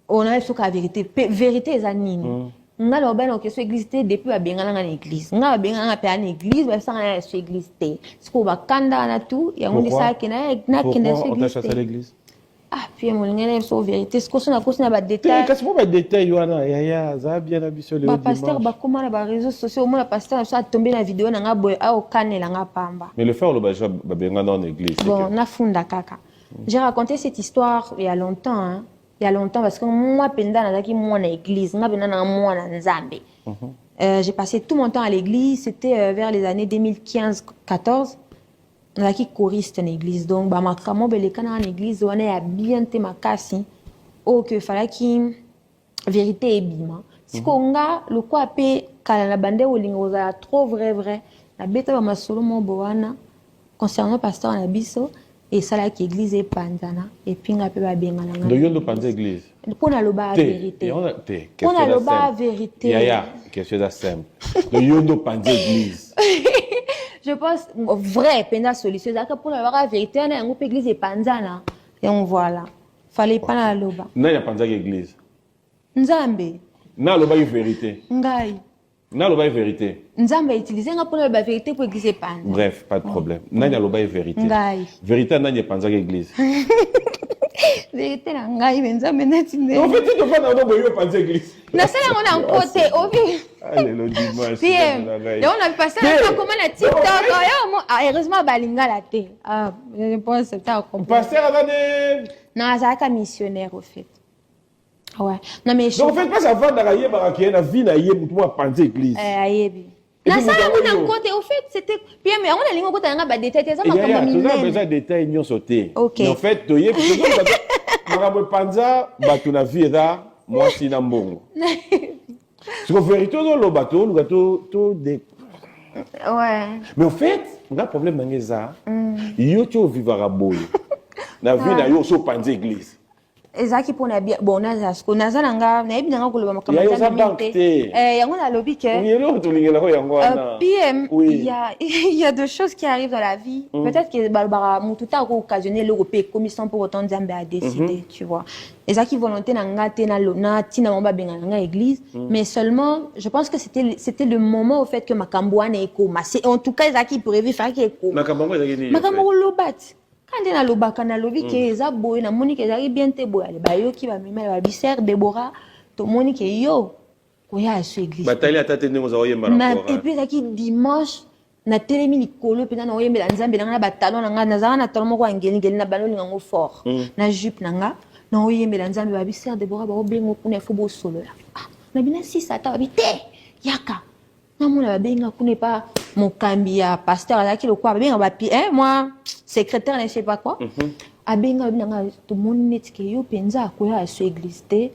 on a la vérité. Vérité, c'est nini. On a l'obéissance que l'église depuis la Bengala l'église. On a Bengala à l'église, mais ça n'a pas l'église. Ce qu'on va kanda na tout, il y a un ça qui n'a on t'a chassé à l'église? Ah, puis mon lingala est sur vérité. Ce qu'on a pas de détails. Qu'est-ce qu'on va détailler, Yoana? Ya, ça a bien habitué le pasteur, comment les réseaux sociaux, moi, le pasteur, ça a tombé dans la vidéo, on a boy, au canne, on a pamba. Mais le faire, le baja, Bengala dans l'église. Bon, on a funda kaka. J'ai raconté cette histoire il y a longtemps, hein. Il y a longtemps, parce que moi, pendant moi dans l'église, moi, pendant moi dans Zambé. J'ai passé tout mon temps à l'église, c'était vers les années 2015-14. On a qui choriste dans l'église. Donc, bah, ma cramo, ben, les canards en église, on a bien te ma casse. Oh, que fallait qu'il vérité et bima. Si on a le quoi paix, quand la bande ou l'ingoza trop vrai, la bête va ma solo mon boana concernant pasteur en abisso. Et ça là qui église est panzana et puis on a pas bien à la. De yon de panzer église. Pour la loba vérité. Pour la loba vérité. Ya, question de simple. De yon de panzer église. Je pense vrai penda solution ça pour la vérité on a un groupe église et panzana et on voilà. Fallait pas la loba. Na ya panzer église. Nzambe. Na loba y vérité. Ngai. Na loba y vérité. Nzambe utilisé pour la vérité pour église et panzana. Bref, pas de problème. Na ya loba y vérité. Ngai. Vérité na ya panzer église. Vérité na ngai Nzambe na tinde. En fait, tu dois pas dans boyo panzer église. Na ça on a un côté au vu. Allez le dimanche. Et on a passé un temps comment la TikTok. Heureusement balinga la té. Ah, je pense que ça comprendre. Pasteur Adane. Non, ça a missionnaire au fait. Ouais. Non mais donc en fait pas avant d'arriver baraké na vie na yé mutu wa panzer église. Ayebi. Na ça on a un côté au fait c'était bien mais on a lingo côté nga ba détail ça ma comme minene. Tu as besoin de détails nyo sauté. Mais en fait to yé marabe panza batu na vie da moi si na mbongo. Parce que vérité dans le bateau tout des. Ouais. Mais en fait, on a un problème dans ça. Yo tu vivra boy. Na vie na yo so panzer église. Ezaki pona bien bon na ce qu'on a zananga na ebina ngako loba makama yango na lobi ke PM il y a deux choses qui arrivent dans la vie peut-être que balbara mututa ko occasionner le repé commission pour autant Nzambe a décidé tu vois ezaki volonté na ngate na lona tina mamba benga nga église mais seulement je pense que c'était le moment au fait que makambwana eko c'est en tout cas ezaki prévu faire que eko makambo lobat quand on a le bac, on a le vie qui est aboyé, na moni qui est bien te boyé, ba yo qui va me mettre la bière Déborah, to moni qui yo, koya à cette église. Bataille à tête nous envoyer marapora. Et puis ça qui dimanche, na télémi nikolo, puis na oyembe la nzambe na batalon na zara na talon ko ngeli ngeli na balon ngango fort, na jupe nanga, na oyembe la nzambe ba bière Déborah ba obengo kuna fobo solo la. Ah, na bina si ça ta bité, yaka. Na mona ba benga kuna pas mon cambia pasteur là qui le quoi benga ba moi secrétaire ne sais pas quoi abenga binanga to monite ke yo penza ko ya so église te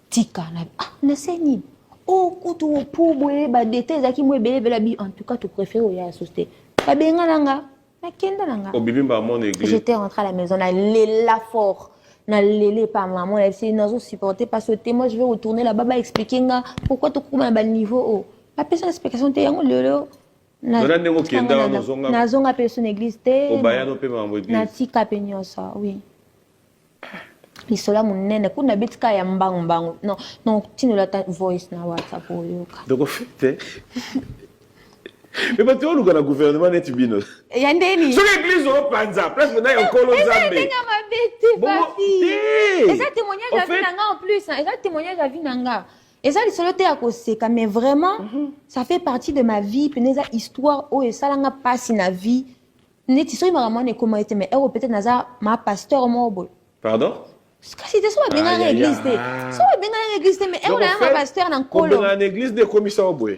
tika na na seni o kutu pour boye ba détails zaki mo bele vela bi en tout cas tu préfères ya société abenga nanga na kenda nanga au bibimba mon église j'étais rentré à la maison na la fort na lélé par maman elle s'est nous supporter pas sauter moi je vais retourner là-bas expliquer nga pourquoi tu comme un bas niveau oh la personne explication te yango lelo Nona ndenge kenda wana zonga. Nazonga pe son église te. Obaya no pe mambo église. Natika pe nyonso, oui. Lisola munene kuna bitika ya mbangu. Non, tino la voice na WhatsApp oyoka. Donc au fait, mais tu vois le gouvernement net bino. Yandeni. Sur l'église au Panza, place maintenant il y a encore l'autre Zambe. Nga mabete papi. Et ça témoignage à Vinanga en plus, et ça témoignage à Vinanga. Et ça lisolo te akoseka, mais vraiment ça fait partie de ma vie, peneza histoire o et ça langa passe na vie. Neti so imara ne comment était mais peut-être naza ma pasteur mo. Pardon? Kasi te so ba benga na église te. So ba benga na église te mais on a un pasteur na nkolo. On a une église de commission au bout.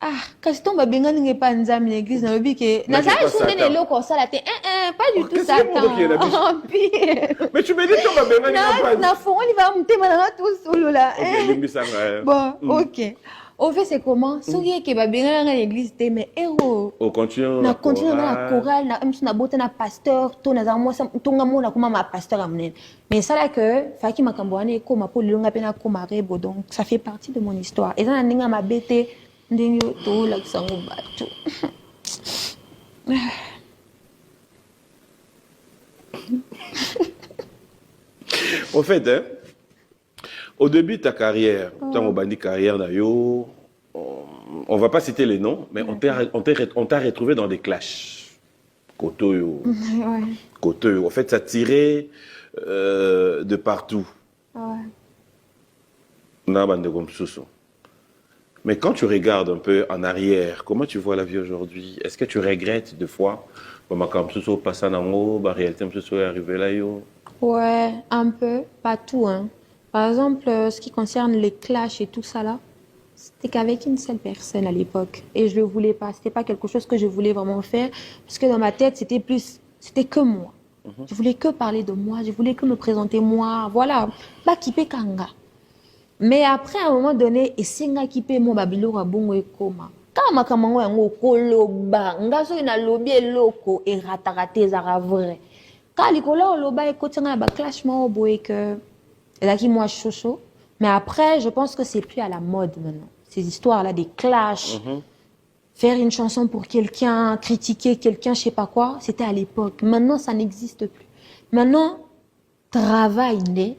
Ah, kasi to ba benga nge pa nzami na église na lobi ke na za sunde ne loko sala te pas du tout ça. Mais tu me dis to ba benga nge pa. Na fongo ni ba mutema na tout solo là. Bon, OK. Au fait, c'est comment? Souriez que ba benga na l'église te mais héros. On continue. Na continue na chorale na na bote na pasteur to na za moi tonga mona kuma ma pasteur amnen. Mais ça là que faki makambo ane ko ma polonga pe na ko marebo donc ça fait partie de mon histoire. Et ça na ninga ma bete ndenge to la kisango bato. Au fait, hein, au début de ta carrière, ton bandit carrière d'ailleurs, on va pas citer les noms, mais on t'a retrouvé dans des clashs. Kotoyo. Ouais. Kotoyo. En fait, ça tirait de partout. Ouais. Mais quand tu regardes un peu en arrière, comment tu vois la vie aujourd'hui? Est-ce que tu regrettes des fois? Ouais, un peu, pas tout. Hein. Par exemple, ce qui concerne les clashs et tout ça là, c'était qu'avec une seule personne à l'époque. Et je le voulais pas. C'était pas quelque chose que je voulais vraiment faire. Parce que dans ma tête, c'était que moi. Je voulais que parler de moi. Je voulais que me présenter moi. Voilà. Pas kipe kanga. Mais après, à un moment donné, et c'est nga kipe mo babilo rabongo e koma. Kama kamango yango koloba. Nga so ina lobi eloko e ratarate zara vrai. Quand l'ikola oloba e kotsanga ba clash mo boye que là qui moi chocho. Mais après, je pense que c'est plus à la mode maintenant. Ces histoires-là, des clashs, faire une chanson pour quelqu'un, critiquer quelqu'un, je sais pas quoi, c'était à l'époque. Maintenant, ça n'existe plus. Maintenant, travail né,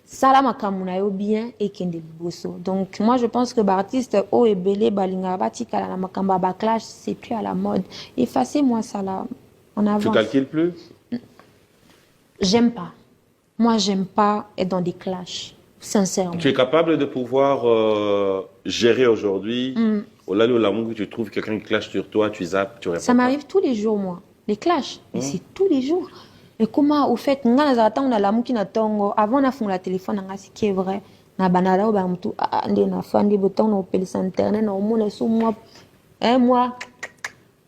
salama kamunayo bien et kende bosso. Donc, moi, je pense que l'artiste O et Belé, Balinga, Batika, la makamba, ba clash, c'est plus à la mode. Effacez-moi ça là, on avance. Tu calcules plus? J'aime pas. Moi, j'aime pas être dans des clashs. Sincèrement. Tu es capable de pouvoir gérer aujourd'hui, au là où l'amour, tu trouves quelqu'un qui clash sur toi, tu zappes, tu réponds. Ça m'arrive tous les jours, moi. Les clashs. Mais c'est tous les jours. Et comment, au fait, on a l'amour qui n'a tongo. Avant, on a fait le téléphone, on a ce qui est vrai. On a banala, on a tout. On a fait un bouton, on a fait internet, on a fait moi. Moi,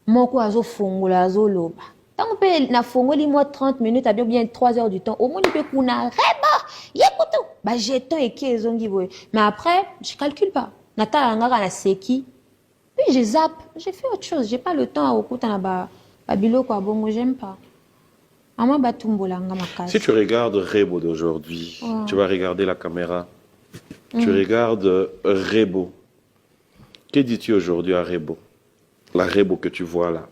moi, quoi, je fongo la zolo. Tant qu'on peut na fongo li moi 30 minutes, à bien 3 heures du temps. Au moins, il peut qu'on a yékoutou. Bah, jeton et qui est mais après, je calcule pas. Nata angara na seki. Puis je zappe. J'ai fait autre chose. J'ai pas le temps à écouter na babilo quoi bongo, j'aime pas. Ama batumbola nga makasi. Si tu regardes Rebo d'aujourd'hui, tu vas regarder la caméra. Tu regardes Rebo. Que dis-tu aujourd'hui à Rebo? La Rebo que tu vois là.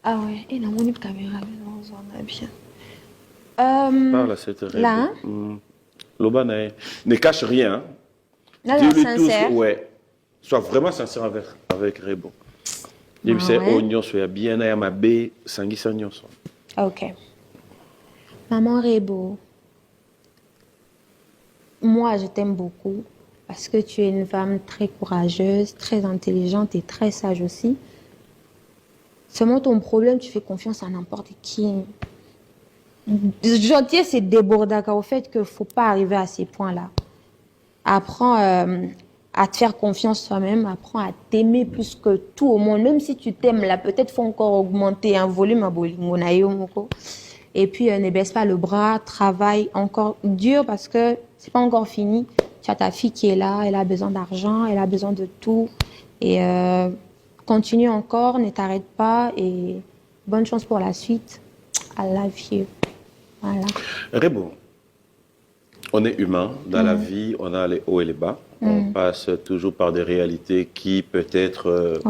Ah ouais, et la mon caméra, on a bien. Parle à cette Rebo. Là, Lobana, ne cache rien. là, Dis-lui sincère. tous, ouais. Sois vraiment sincère avec Rebo. Dis-lui, c'est oignon, sois bien à ma baie, sangi sagnon. Ok. Maman Rebo, moi, je t'aime beaucoup parce que tu es une femme très courageuse, très intelligente et très sage aussi. Seulement ton problème, tu fais confiance à n'importe qui. Gentil, c'est débordaka au fait qu'il ne faut pas arriver à ces points-là. Apprends à te faire confiance toi-même, apprends à t'aimer plus que tout au monde. Même si tu t'aimes là, peut-être faut encore augmenter un volume à bolingo na yo moko. Et puis ne baisse pas le bras, travaille encore dur parce que c'est pas encore fini. Tu as ta fille qui est là, elle a besoin d'argent, elle a besoin de tout. Et continue encore, ne t'arrête pas et bonne chance pour la suite. I love you. Voilà. Rebo, On est humain. Dans la vie, on a les hauts et les bas. On passe toujours par des réalités qui, peut-être,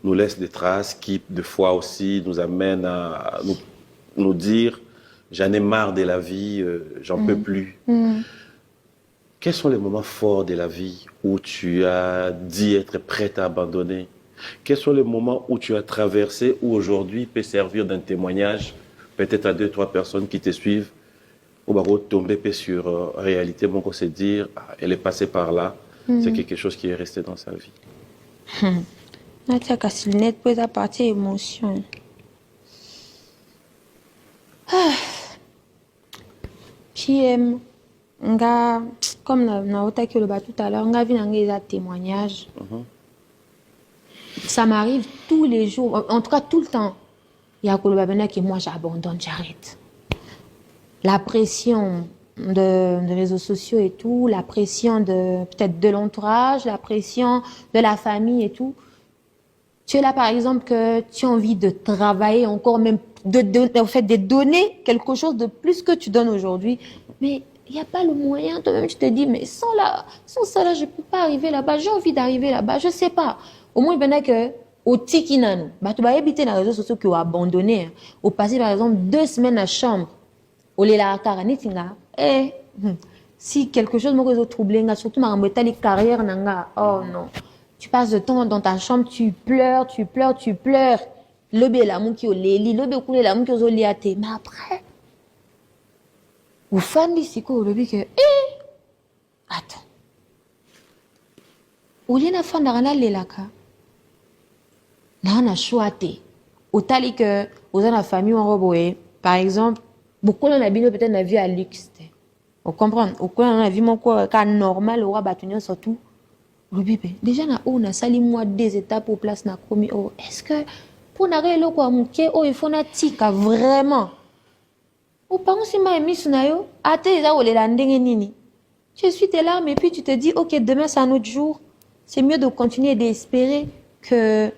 nous laissent des traces, qui, des fois aussi, nous amènent à nous dire « j'en ai marre de la vie, j'en peux plus ». Quels sont les moments forts de la vie où tu as dit être prête à abandonner? Quels sont les moments où tu as traversé, où aujourd'hui peut servir d'un témoignage, peut-être à 2-3 personnes qui te suivent, où va tomber sur réalité, bon, qu'on se dire, ah, elle est passée par là, c'est quelque chose qui est resté dans sa vie. Natia Kassilnet peut être partie émotion. PM, comme na que le bas tout à l'heure, on a vu un témoignage. Ça m'arrive tous les jours, en tout cas tout le temps. Il y a que moi j'abandonne, j'arrête. La pression des réseaux sociaux et tout, la pression peut-être de l'entourage, la pression de la famille et tout. Tu es là par exemple que tu as envie de travailler encore, même de donner quelque chose de plus que tu donnes aujourd'hui, mais il n'y a pas le moyen. Toi-même tu te dis mais sans ça là je ne peux pas arriver là-bas, j'ai envie d'arriver là-bas, je ne sais pas. Au moins il y a que au tikinano, tu vas éviter les réseaux sociaux qui ont abandonné, au passer par exemple 2 semaines à chambre. Si quelque chose me troublé, surtout ma carrière, oh non. Tu passes de temps dans ta chambre, tu pleures. Le bélamou qui est au lit, le bécoulé la mou qui est au lit. Mais après, ou fan d'ici, le bé que, attends. Ou lieu na fan d'arana lelaka. Na choité. Au tali que, aux la famille en roboé, par exemple, beaucoup on a bien peut-être la vie à luxe. On comprend. Au coin on a vu mon corps cas normal au rabatunion surtout. Le bébé. Déjà na on a sali moi des étapes au place na commis. Oh, est-ce que pour n'arriver là quoi mouké oh il faut na tika vraiment. Au parents si ma mis na yo, ate za o le landenge nini. Tu suis tes larmes et puis tu te dis OK demain c'est un autre jour. C'est mieux de continuer d'espérer que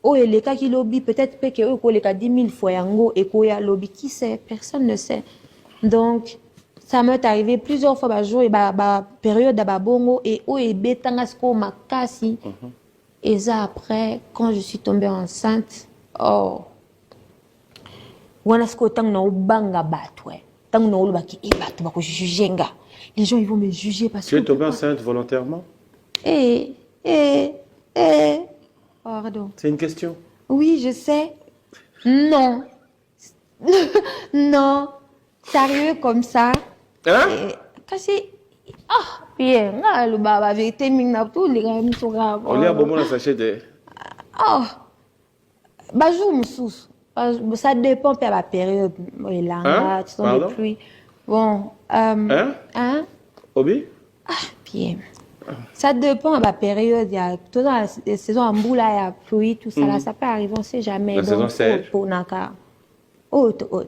oh et les cas qui lobby peut-être que eux les cas 10 000 fois yango et ko ya lobby qui sait, personne ne sait. Donc ça m'est arrivé plusieurs fois par jour et période d'ababongo et oh et betangasko makasi. Et ça après quand je suis tombée enceinte, oh wanasko tang na ubanga batwe. Tang na ulubaki e batu bako jugenga. Les gens ils vont me juger parce que tu es tombée enceinte volontairement? Pardon. C'est une question. Oui, je sais. Non. Non. Sérieux comme ça. Hein? Kasi bien, le baba vérité mingna tout les gars me sont grave. On lit à bon la sachet de. Bajou moussous. Ça dépend de la période. Là, tu tombes de pluie. Bon, Hein? Obi? Bien. Ça dépend de la période. Il y a toute la saison en boule, il y a pluie, tout ça. Là, ça peut arriver, on ne sait jamais. La saison sèche. Pour Naka. Haute. Ouais.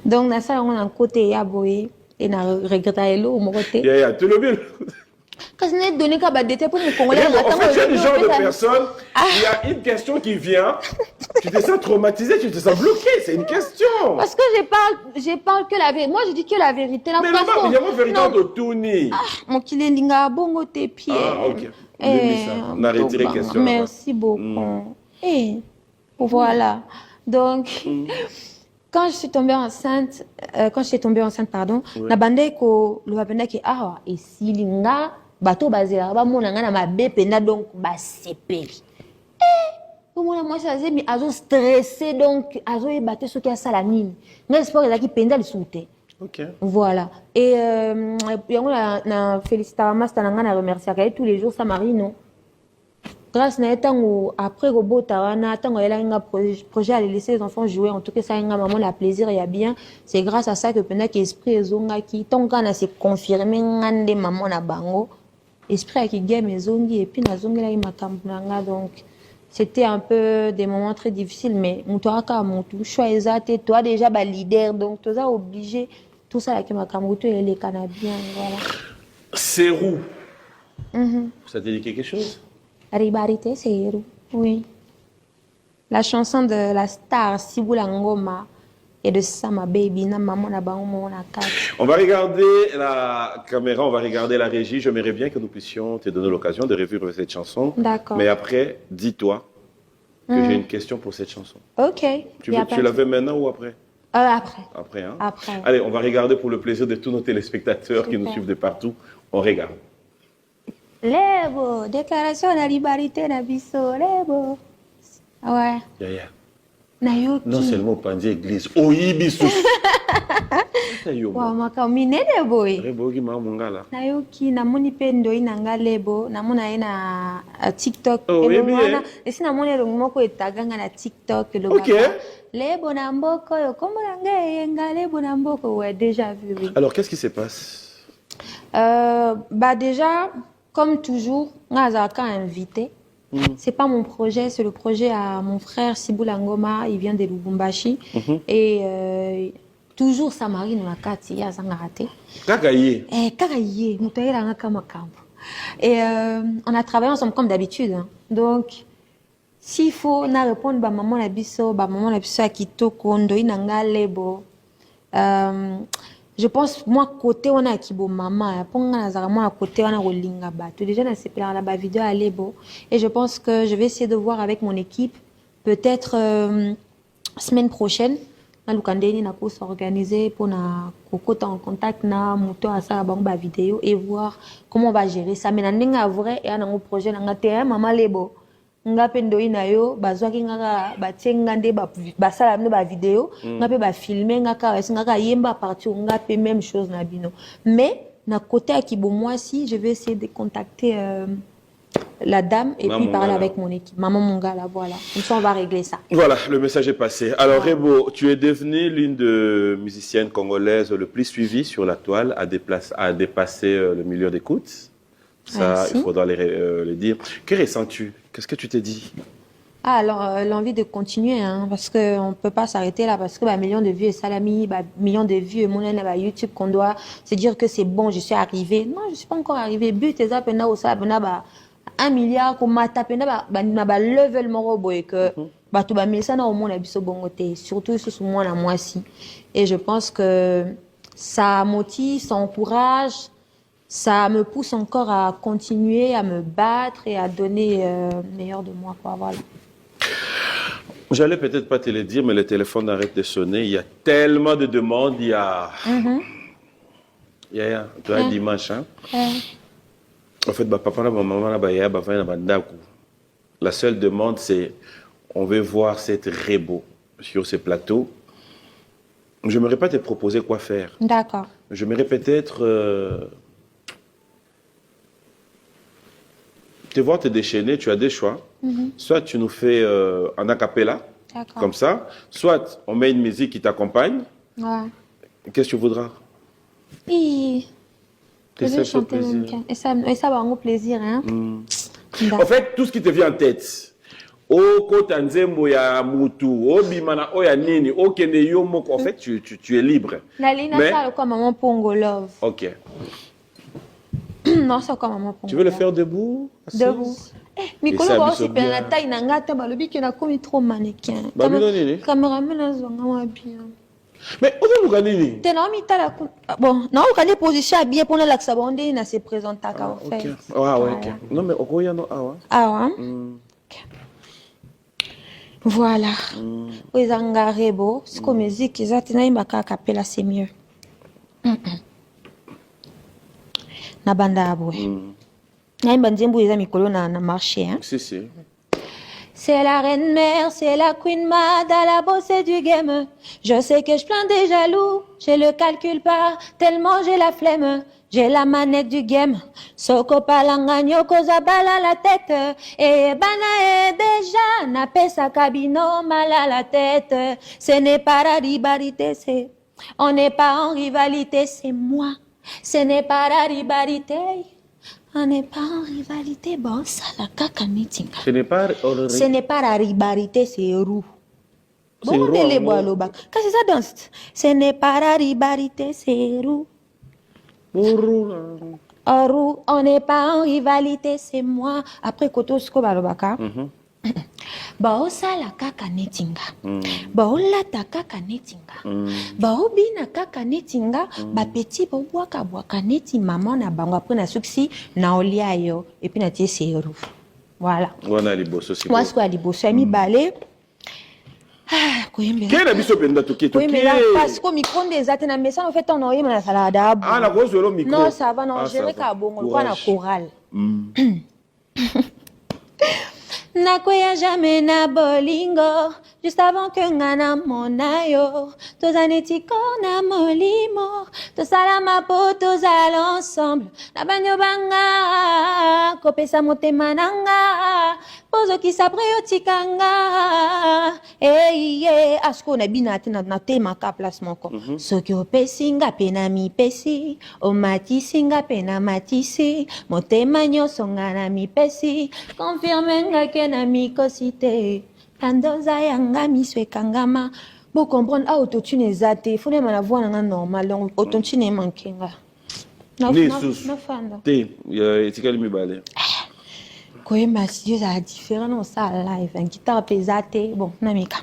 Donc, dans ça, on a un côté, il y a boé. Et on a regretté l'eau, mon côté. Il y a tout le bien. Quand je n'ai donné qu'à battre pour les Congolais, En fait, tu es le genre de personne, il y a une question qui vient, tu te sens traumatisé, tu te sens bloqué, c'est une question. Parce que je parle que la vérité. Moi, je dis que la vérité. Mais là-bas, il y a une vérité de Touni. Mon kilinga bongo tes pieds. Ok. On a retiré question. Merci beaucoup. Et voilà. Donc, quand je suis tombée enceinte, pardon, na bande ko le babenda ki et silinga bato bazela ba mona nga na mabe penda donc ba sepeli. Comment moi ça mais azo stressé donc azo e battre ce qui a sala nini. Nga sport ezaki penda le souté. OK. Voilà. Et yango na félicita master nga na remercier tous les jours ça Marie non. Grâce à tango après robota wana tango elle a un projet à laisser les enfants jouer en tout cas ça nga maman la plaisir il y a bien c'est grâce à ça que pendant qu'esprit ezonga qui tant kana se confirmer ngande maman na bango esprit qui game ezongi et puis na zongi la makambo nga donc c'était un peu des moments très difficiles mais mutoaka mutu choix exact toi déjà ba leader donc tu es obligé tout ça avec makambo to les canadiens voilà. C'est roux. Ça te dit quelque chose? Ribarité, c'est héros. Oui. La chanson de la star Sibula Ngoma et de ça ma baby na maman na bango mon akati. On va regarder la caméra, on va regarder la régie. J'aimerais bien que nous puissions te donner l'occasion de revivre cette chanson. D'accord. Mais après, dis-toi que j'ai une question pour cette chanson. OK. Tu la veux maintenant ou après? Après. Après, hein? Après. Allez, on va regarder pour le plaisir de tous nos téléspectateurs qui nous suivent de partout. On regarde. Lebo, déclaration de la liberté na biso, lebo. Ouais. Yaya. Nayoki. Non seulement Pandi Église, Oyibisu. Wa maka minene boy. Rebogi mamungala. Nayoki namoni pe ndoi nanga lebo, namona ye na TikTok. Oh, Elongwana, esi namoni elongo moko etaganga na TikTok elongwana. OK. Lebo na mboko yo, kombo nanga yenga lebo na mboko, ouais, déjà vu. Oui. Alors, qu'est-ce qui se passe? Bah déjà, comme toujours, Ngazaka a invité. C'est pas mon projet, c'est le projet à mon frère Siboula Ngoma, il vient de Lubumbashi. Et toujours Samari na kati ya zangarate. Kakaye. Kakaye, mutayela ngaka makambo. Et on a travaillé ensemble comme d'habitude. Hein. Donc s'il faut na répondre ba maman na biso a kitoko ndo inanga lebo. Je pense moi côté on a kibo maman ponga nazara moi à côté on a rolinga bato déjà na sepela la ba vidéo à lebo et je pense que je vais essayer de voir avec mon équipe peut-être semaine prochaine na lukandeni na ko s'organiser pour na kokota en contact na moto à ça ba vidéo et voir comment on va gérer ça mais na ndinga vrai et na projet na ngate maman lebo ngape ndoi na yo bazwaki ngaka batenga nde basala nde ba vidéo ngape ba filmer ngaka ngaka yemba partir ngape même chose na bino mais na côté à Kibo moi si je vais essayer de contacter la dame et puis parler avec mon équipe maman Mongala voilà comme ça on va régler ça. Voilà, le message est passé. Alors Rebo, tu es devenue l'une des musiciennes congolaises le plus suivie sur la toile, à dépasser le million d'écoutes. Ça, merci. Il faudra le dire. Que ressens-tu? Qu'est-ce que tu t'es dit? Alors, l'envie de continuer, hein, parce qu'on ne peut pas s'arrêter là, parce que millions de vues et salami, millions de vues et mon YouTube, qu'on doit se dire que c'est bon, je suis arrivé. Non, je ne suis pas encore arrivé. But, c'est ça, 1 milliard, comme ma tape, level morobo et que, tout ba ça na au monde abisso bongoté, surtout sur moi la moisi. Et je pense que ça motive, ça encourage. Ça me pousse encore à continuer, à me battre et à donner le meilleur de moi. Quoi, voilà. J'allais peut-être pas te le dire, mais le téléphone arrête de sonner. Il y a tellement de demandes. Il y a... dimanche. Hein? En fait, papa et maman, la seule demande, c'est on veut voir cette Rebo sur ce plateau. Je n'aimerais pas te proposer quoi faire. D'accord. J'aimerais peut-être... te voir te déchaîner, tu as deux choix. Soit tu nous fais en acapella, comme ça, soit on met une musique qui t'accompagne. Ouais. Qu'est-ce que tu voudras? Je vais chanter même bien. Et ça va avoir plaisir. Hein? En fait, tout ce qui te vient en tête, en fait, tu es libre. Mais... comme maman Pongo Love. Ok. Non, c'est comme maman Pongo. Tu veux le faire debout? Debout. Mais quand on va aussi faire la taille, on a comme trop mannequin. Caméraman, on a bien. Mais où est-ce que tu as bon, non, on a position bien pour l'accès abondé, on se présente à en fait. Ah ouais, ok. Non, mais au y a non, ah ouais. Voilà. Oui, Zangarebo, ce que musique, ils ont tenu ma capella, c'est mieux. Na banda aboué. Na mbandembo ils ont mis colonne na marché hein. Si si. C'est la reine mère, c'est la queen mad à la bossée du game. Je sais que je plains des jaloux, je le calcule pas, tellement j'ai la flemme. J'ai la manette du game. Soko palangagno koza bala la tête. Et bana déjà n'a pas sa cabino mal à la tête. Ce n'est pas la rivalité, c'est... On n'est pas en rivalité, c'est moi. Ce n'est pas la rivalité. On n'est pas en rivalité. Bon, ça la caca meeting. Ce n'est pas la rivalité, c'est roux. Bon, les bois loba. Qu'est-ce que ça danse? Ce n'est pas la rivalité, c'est roux. On n'est pas en rivalité, c'est moi. Après, Koto Sko Balobaka. baosala kaka netinga baolata kaka netinga baobina kaka netinga bapeti bobwaka neti mama na bango apres na suksi na olia yo epuis na tie seru voilà wana liboso si moi sikoyo ya liboso ya mibale kena biso penda koyembela parce que micro nde eza te na mesana ofait ntango na oyemba na sala adabu na kozwela micro non ça va non gere ka bongo lokwa na chorale nakwea jamais na bolingo juste avant que nga namona yo toza neti kona molimo tosala mapo tozala ensemble na banyo banga kopesa motema nanga pozokisa pre otikanga eye asko na bina te na temaka place moko soki opesi nga mpe na mipesi omatisi nga mpe na matisi motema nyonso nga na mipesi confirme nga ke na mikosi te tandoza yanga miso ekangama bo comprendre a autotune eza te fo nema na voix nanga normal donc autotune emanke nga nafanda te etikali mibale koyemba studio ezala différent na osala live guitare mpe eza te bon nameka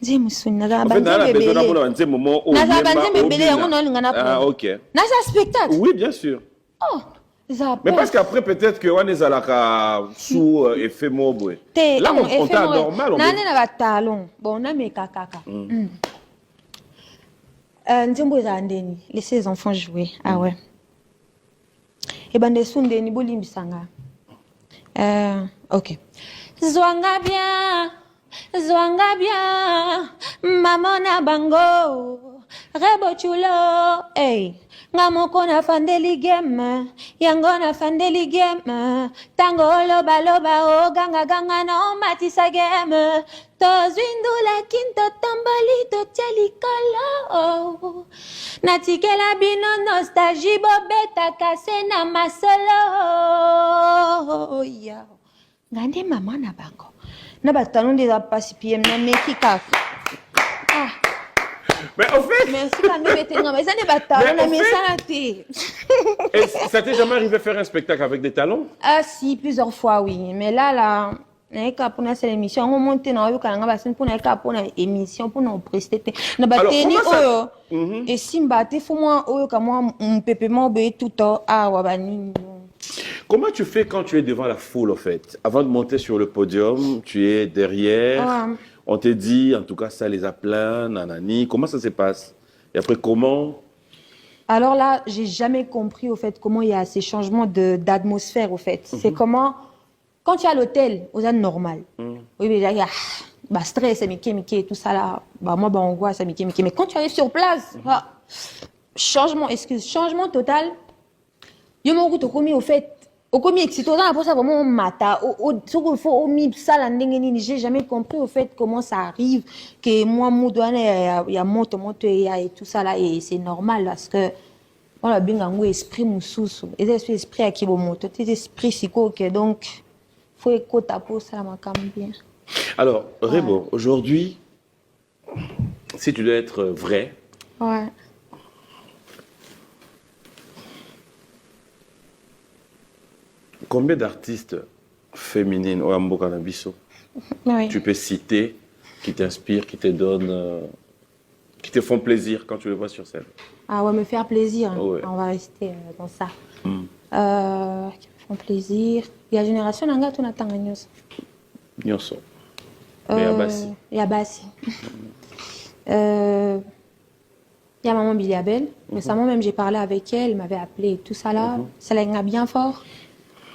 nzembo musuni nazala banzembe ebele yango naolinga na naza spectacle oui bien sûr mais parce qu'après peut-être que on est à la sous effet mobile là on t'a normal nane na batalon bon nameka kaka nzembo ezala ndeni laissez les enfants jouer ah ouais ebande sundeni bolimbisanga ok zwanga bien mama na bango rebo chulo hey nga moko na fandeli game yango na fandeli game tango loba ganga na omatisa game tozwindula kinto tomboli totia likolo natikela bino nostalgie bobetaka se na masolo ya nga nde mama na bango na batalon nde eza pasi piem na meki kaka mais en fait merci mais ça n'est pas talon mais ça ça t'est jamais arrivé faire un spectacle avec des talons? Ah si, plusieurs fois oui, mais là naika pour cette émission on monte na yo kalanga basine pour naika pour une émission pour nous prester na bateni oyo et simba te faut moi oyo ka moi mpepement be tout ah wa bani. Comment tu fais quand tu es devant la foule en fait? Avant de monter sur le podium, tu es derrière. On te dit, en tout cas, ça les a pleins, nanani. Comment ça se passe? Et après, comment? Alors là, j'ai jamais compris, au fait, comment il y a ces changements d'atmosphère, au fait. C'est comment, quand tu es à l'hôtel, aux ânes normal. Oui, mais il y a stress, Mickey, tout ça là. Bah, moi, on voit ça, Mickey. Mais quand tu arrives sur place, changement total. Yo, mon goût, au fait, au commis excitant, après ça, vraiment, on mata. Il faut j'ai jamais compris, au fait, comment ça arrive. Que moi, il y a moto, et tout ça là, et c'est normal parce que, on a bien un esprit moussous. Et l'esprit à qui vous monte, c'est esprit psycho, donc, il faut écouter pour ça, là, bien. Alors, Rebo, aujourd'hui, si tu dois être vrai, combien d'artistes féminines au Ambo Cannabiso tu peux citer qui t'inspirent, qui te donnent, qui te font plaisir quand tu les vois sur scène? Ah ouais, me faire plaisir, hein. On va rester dans ça. Qui me font plaisir. Il y a Génération Nanga, tu n'attends pas Nyonso. Nyonso. Yabasi. Yabasi. Il y a maman Billy Abel. Récemment même, j'ai parlé avec elle, elle m'avait appelé et tout ça là. Ça l'a bien fort.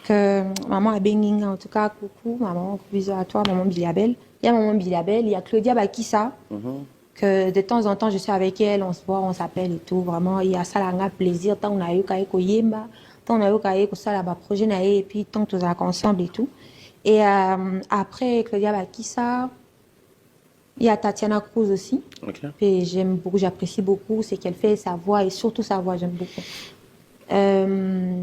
Que maman a béni, en tout cas, coucou, maman, bisous à toi, maman Billy Abel. Il y a maman Billy Abel, il y a Claudia Bakissa. Que de temps en temps, je suis avec elle, on se voit, on s'appelle et tout. Vraiment, il y a ça là, plaisir. Tant on a eu qu'à Yemba, tant on a eu qu'à ça là, projet naé, et puis tant que tous ensemble et tout. Et après Claudia Bakissa, il y a Tatiana Cruz aussi. Et j'aime beaucoup, j'apprécie beaucoup ce qu'elle fait, sa voix et surtout sa voix, j'aime beaucoup. La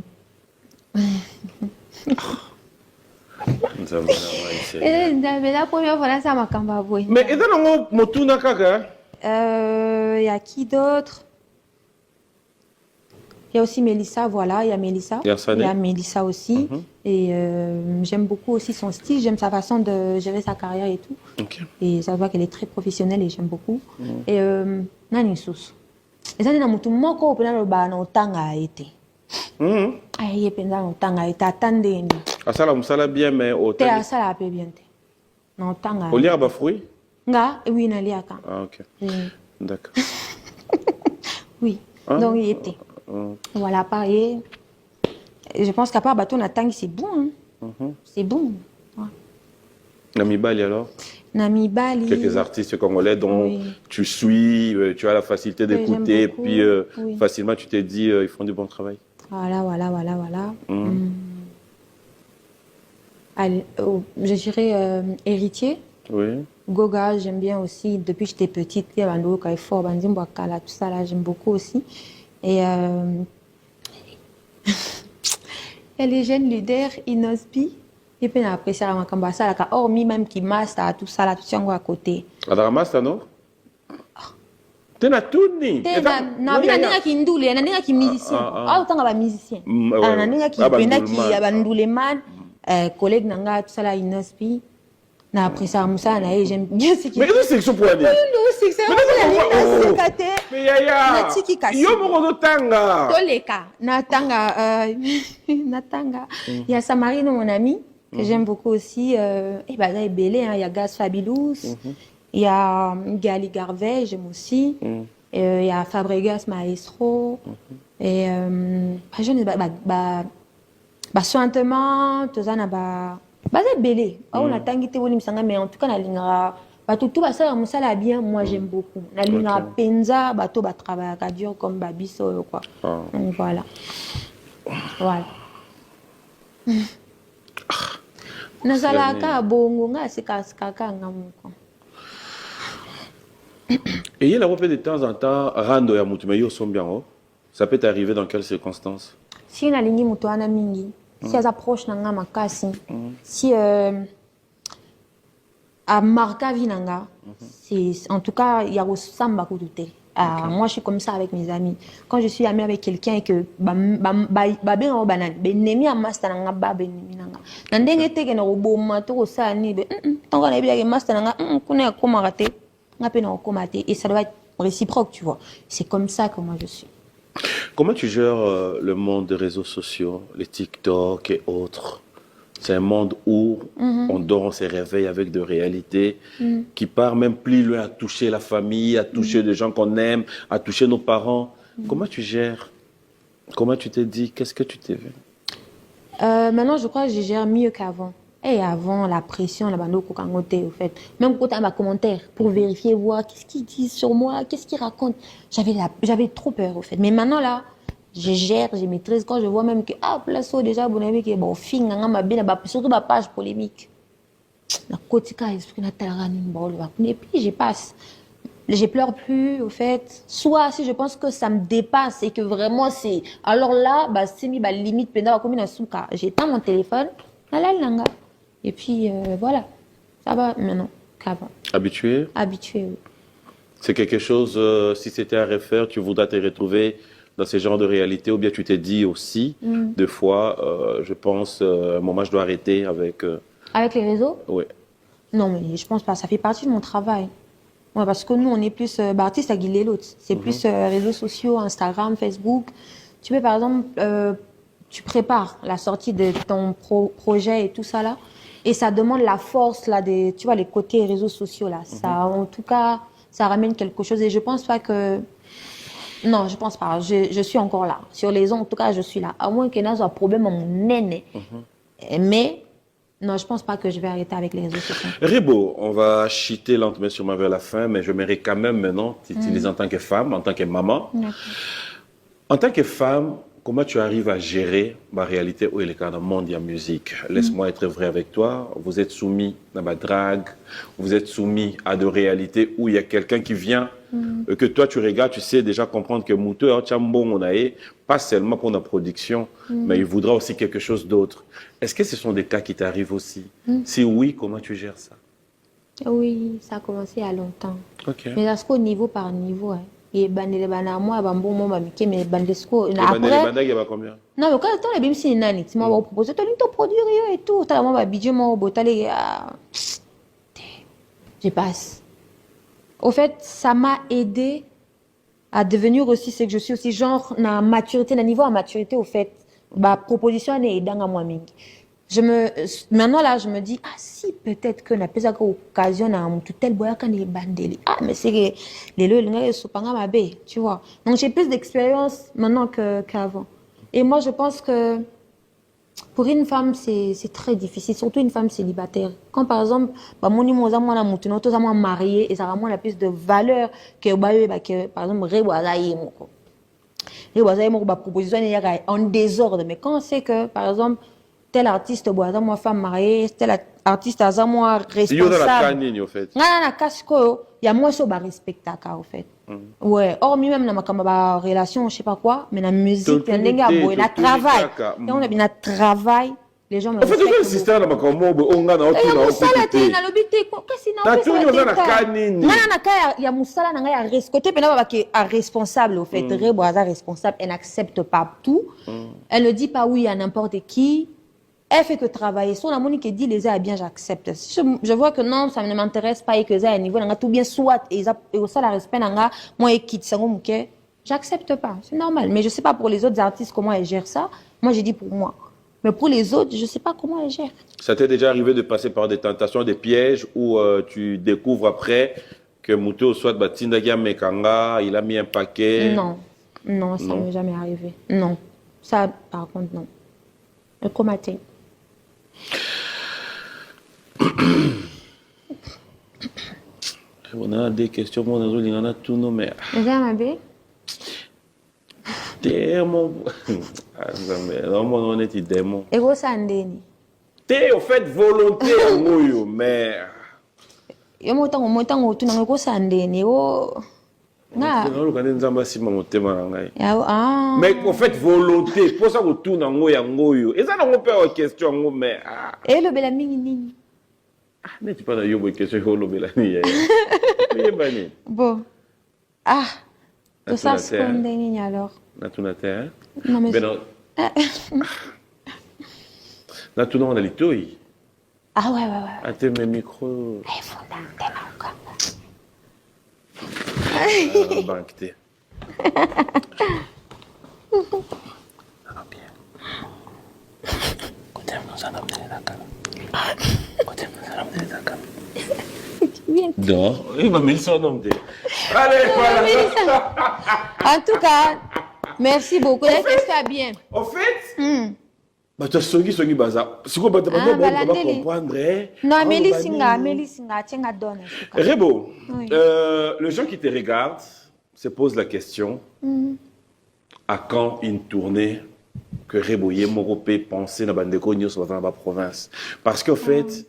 première fois, ça m'a cambaboué. Mais et dans Motuna Kaka? Il y a qui d'autre? Il y a aussi Mélissa, voilà, il y a Mélissa. Il y a Sané. Il y a Mélissa aussi. Et j'aime beaucoup aussi son style, j'aime sa façon de gérer sa carrière et tout. Ok. Et ça se voit qu'elle est très professionnelle et j'aime beaucoup. Et Nani Sous. Et ça, c'est mutu moko opena lo ba na otanga été. Aïe, penza na otanga été attendez ni. Asala musala bien mais au Te asala peu bien te. Na otanga. Au lier ba fruit? Nga, oui na liaka. Ah ok. D'accord. Oui. Donc il était. Voilà, pareil. Je pense qu'à part bateau Natang, c'est bon. Hein. C'est bon. Ouais. Namibali alors? Namibali. Quelques artistes congolais dont tu suis, tu as la facilité d'écouter, et puis facilement tu t'es dit ils font du bon travail. Voilà. Allez, je dirais Héritier. Oui. Goga, j'aime bien aussi. Depuis que j'étais petite, il y a Bando Kaifort, Bandimboakala, tout ça là, j'aime beaucoup aussi. Et il y a les jeunes leaders, Inosbi. Et puis, après ça, on a ça, hormis même qui master, tout ça, là, tout ça, à côté. Adara master, non? Tu n'as tout ni. Non, mais il y a qui ndoule, il y a qui musicien. Ah, autant que musicien. Il y a qui man, collègue Nanga, tout ça, là, Inosbi. Après ça, j'aime bien ce qui. Mais qu'est-ce que c'est pour aller? C'est ça. Mais yaya. Yo moko tanga. Toleka. Natanga. Il y a Samarino, mon ami, que j'aime beaucoup aussi. Et bah, il y a Belé, il y a Gaz Fabulous. Il y a Gali Garvey, j'aime aussi. Il y a Fabregas Maestro. Et je ne sais pas. Sointement, tout ça, c'est belé. On a tanguité, mais en tout cas, tout ça bien, moi j'aime beaucoup. Na penza, bateau ba travail à dur comme babiso quoi. Donc voilà. Nazalaka bongo nga sikaka ngamuko. Et il y a la repère de temps en temps rando ya mutu mais yo sombiango. Ça peut t'arriver dans quelles circonstances? Si na lingi mutu ana mingi. Si elles approchent nanga makasi, si à marca vinanga, en tout cas il y a au samba kouté. Moi je suis comme ça avec mes amis. Quand je suis amie avec quelqu'un et que ben banane, nemi amasta nanga nemi nanga. Nandenge teke na roboma to ça ni tant qu'on est bien master nanga connaît comment rater, nga pe na komate et ça doit être réciproque, tu vois. C'est comme ça que moi je suis. Comment tu gères le monde des réseaux sociaux, les TikTok et autres? C'est un monde où on dort, on se réveille avec de réalités qui part même plus loin à toucher la famille, à toucher des gens qu'on aime, à toucher nos parents. Comment tu gères? Comment tu t'es dit? Qu'est-ce que tu t'es vu? Maintenant, je crois que je gère mieux qu'avant. Et avant, la pression, la bande au Kangote, au fait. Même quand on a ma commentaire pour vérifier, voir qu'est-ce qu'ils disent sur moi, qu'est-ce qu'ils racontent. J'avais trop peur, au fait. Mais maintenant, là, je gère, je maîtrise. Quand je vois même que, place déjà, bon ami, que bon, fin, surtout ma page polémique. La côte, et puis, je passe. Je pleure plus, au fait. Soit si je pense que ça me dépasse et que vraiment c'est. Alors là, c'est mis limite, j'éteins mon téléphone, et puis voilà. Ça va maintenant, qu'avant. Habitué? Habitué, oui. C'est quelque chose, si c'était à refaire, tu voudrais te retrouver dans ce genre de réalité, ou bien tu t'es dit aussi, deux fois, je pense, un moment je dois arrêter avec... Avec les réseaux? Oui. Non, mais je pense pas, ça fait partie de mon travail. Ouais, parce que nous, on est plus artistes à guider l'autre. C'est plus réseaux sociaux, Instagram, Facebook. Tu peux, par exemple, tu prépares la sortie de ton projet et tout ça là, et ça demande la force là, tu vois, les côtés réseaux sociaux là. Ça, en tout cas, ça ramène quelque chose. Et je pense pas que... Non, je pense pas. Je suis encore là. Sur les ondes, en tout cas, je suis là. À moins qu'il y ait un problème à mon nez. Mais... Non, je pense pas que je vais arrêter avec les réseaux sociaux. Rebo, on va chiter lentement sûrement vers la fin, mais je m'aimerais quand même maintenant t'utiliser en tant que femme, en tant que maman. En tant que femme, comment tu arrives à gérer ma réalité où il est dans le monde de la musique? Laisse-moi être vrai avec toi. Vous êtes soumis à ma drague, vous êtes soumis à de réalités où il y a quelqu'un qui vient, que toi tu regardes, tu sais déjà comprendre que Moutou on a pas seulement pour la production, mais il voudra aussi quelque chose d'autre. Est-ce que ce sont des cas qui t'arrivent aussi? Si oui, comment tu gères ça? Oui, ça a commencé il y a longtemps. Okay. Mais parce qu'au niveau par niveau, il et bandele bana moi bambo moi bamike mais bandesco après bandage va combien non mais quand les bim si nani tu m'as proposé toi tu produire et tout t'as moi budget moi botale je passe au fait ça m'a aidé à devenir aussi ce que je suis aussi genre na maturité na niveau à maturité au fait ba proposition est dans moi mingi maintenant là je me dis ah si peut-être que na pesa ko occasion na mutu tel boya kan les bandeli ah mais c'est que les le nga supanga mabe tu vois donc j'ai plus d'expérience maintenant qu'avant et moi je pense que pour une femme c'est très difficile surtout une femme célibataire quand par exemple ba moni moza mwana mutu no to za mwana marié et ça vraiment la plus de valeur que ba que par exemple reboaza yemoko ba proposition est en désordre mais quand on sait que par exemple tel artiste boaza moi femme mariée tel artiste aza moi responsable au fait na casco ya moi so ba respectaka au fait ouais hormis même na makamba ba relation je sais pas quoi mais la musique ndenga boy na travail et on a bien travail les gens me en fait le système na makamba on nga na otu na okite na lobité kasi na na kaya ya musala na nga ya côté pena ba ke responsable au fait reboaza responsable elle n'accepte pas tout elle ne dit pas oui à n'importe qui. Elle fait que travailler. Son la Monique dit les a bien, j'accepte. Si je vois que non, ça ne m'intéresse pas et que ça à un niveau, tout bien soit et ça la respect moi et quitte ça j'accepte pas. C'est normal. Mais je sais pas pour les autres artistes comment elles gèrent ça. Moi j'ai dit pour moi. Mais pour les autres, je sais pas comment elles gèrent. Ça t'est déjà arrivé de passer par des tentations, des pièges où tu découvres après que Mouto soit Batindagia Mekanga, il a mis un paquet? Non, non, ça ne m'est jamais arrivé. Non, ça par contre non. Le chromaté. On a des questions, on a tout nommé. Vous avez ma bé? Démon. On est démon. Et vous, ça ndeni? T'es au fait volonté à moi, mais. Yo motango tu n'as pas ça ndeni. Oh. Mais en fait, volonté, pour ça, vous tournez en haut et en haut. Et ça, on peut avoir une question, mais. Et le Belami Nini? Ah, mais tu parles de une question, le Belami. Bon. Ah, tout ça, c'est un déni alors. Natunate, non, mais. Natunate, on a l'itoui. Ah, ouais. Ah, t'es mes micros. Eh, faut t'es encore. Banque T. Non, il m'a mis son nom. Allez, voilà. En tout cas, merci beaucoup. Qu'est-ce que bien? En fait, bah tu as songi baza. Si vous ne pas comprendre. Non, Amélie Singa, tiens donne. Rebo, les gens qui te regardent se posent la question à quand une tournée que Rebo Yemoro peut penser dans la province. Parce qu'en fait,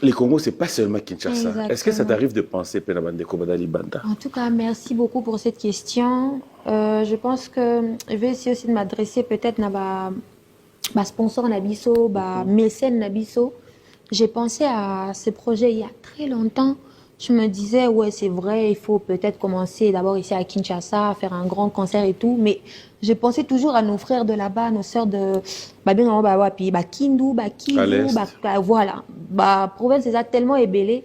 les Congo, ce n'est pas seulement Kinshasa. Est-ce que ça t'arrive de penser à Bandeko Badali Banda? En tout cas, merci beaucoup pour cette question. Je pense que je vais essayer aussi de m'adresser peut-être à ma sponsor Nabiso, ma mécène Nabiso. J'ai pensé à ce projet il y a très longtemps. Je me disais, ouais, c'est vrai, il faut peut-être commencer d'abord ici à Kinshasa, à faire un grand concert et tout. Mais je pensais toujours à nos frères de là-bas, nos sœurs de Kindu, voilà. Province, c'est tellement ébélé.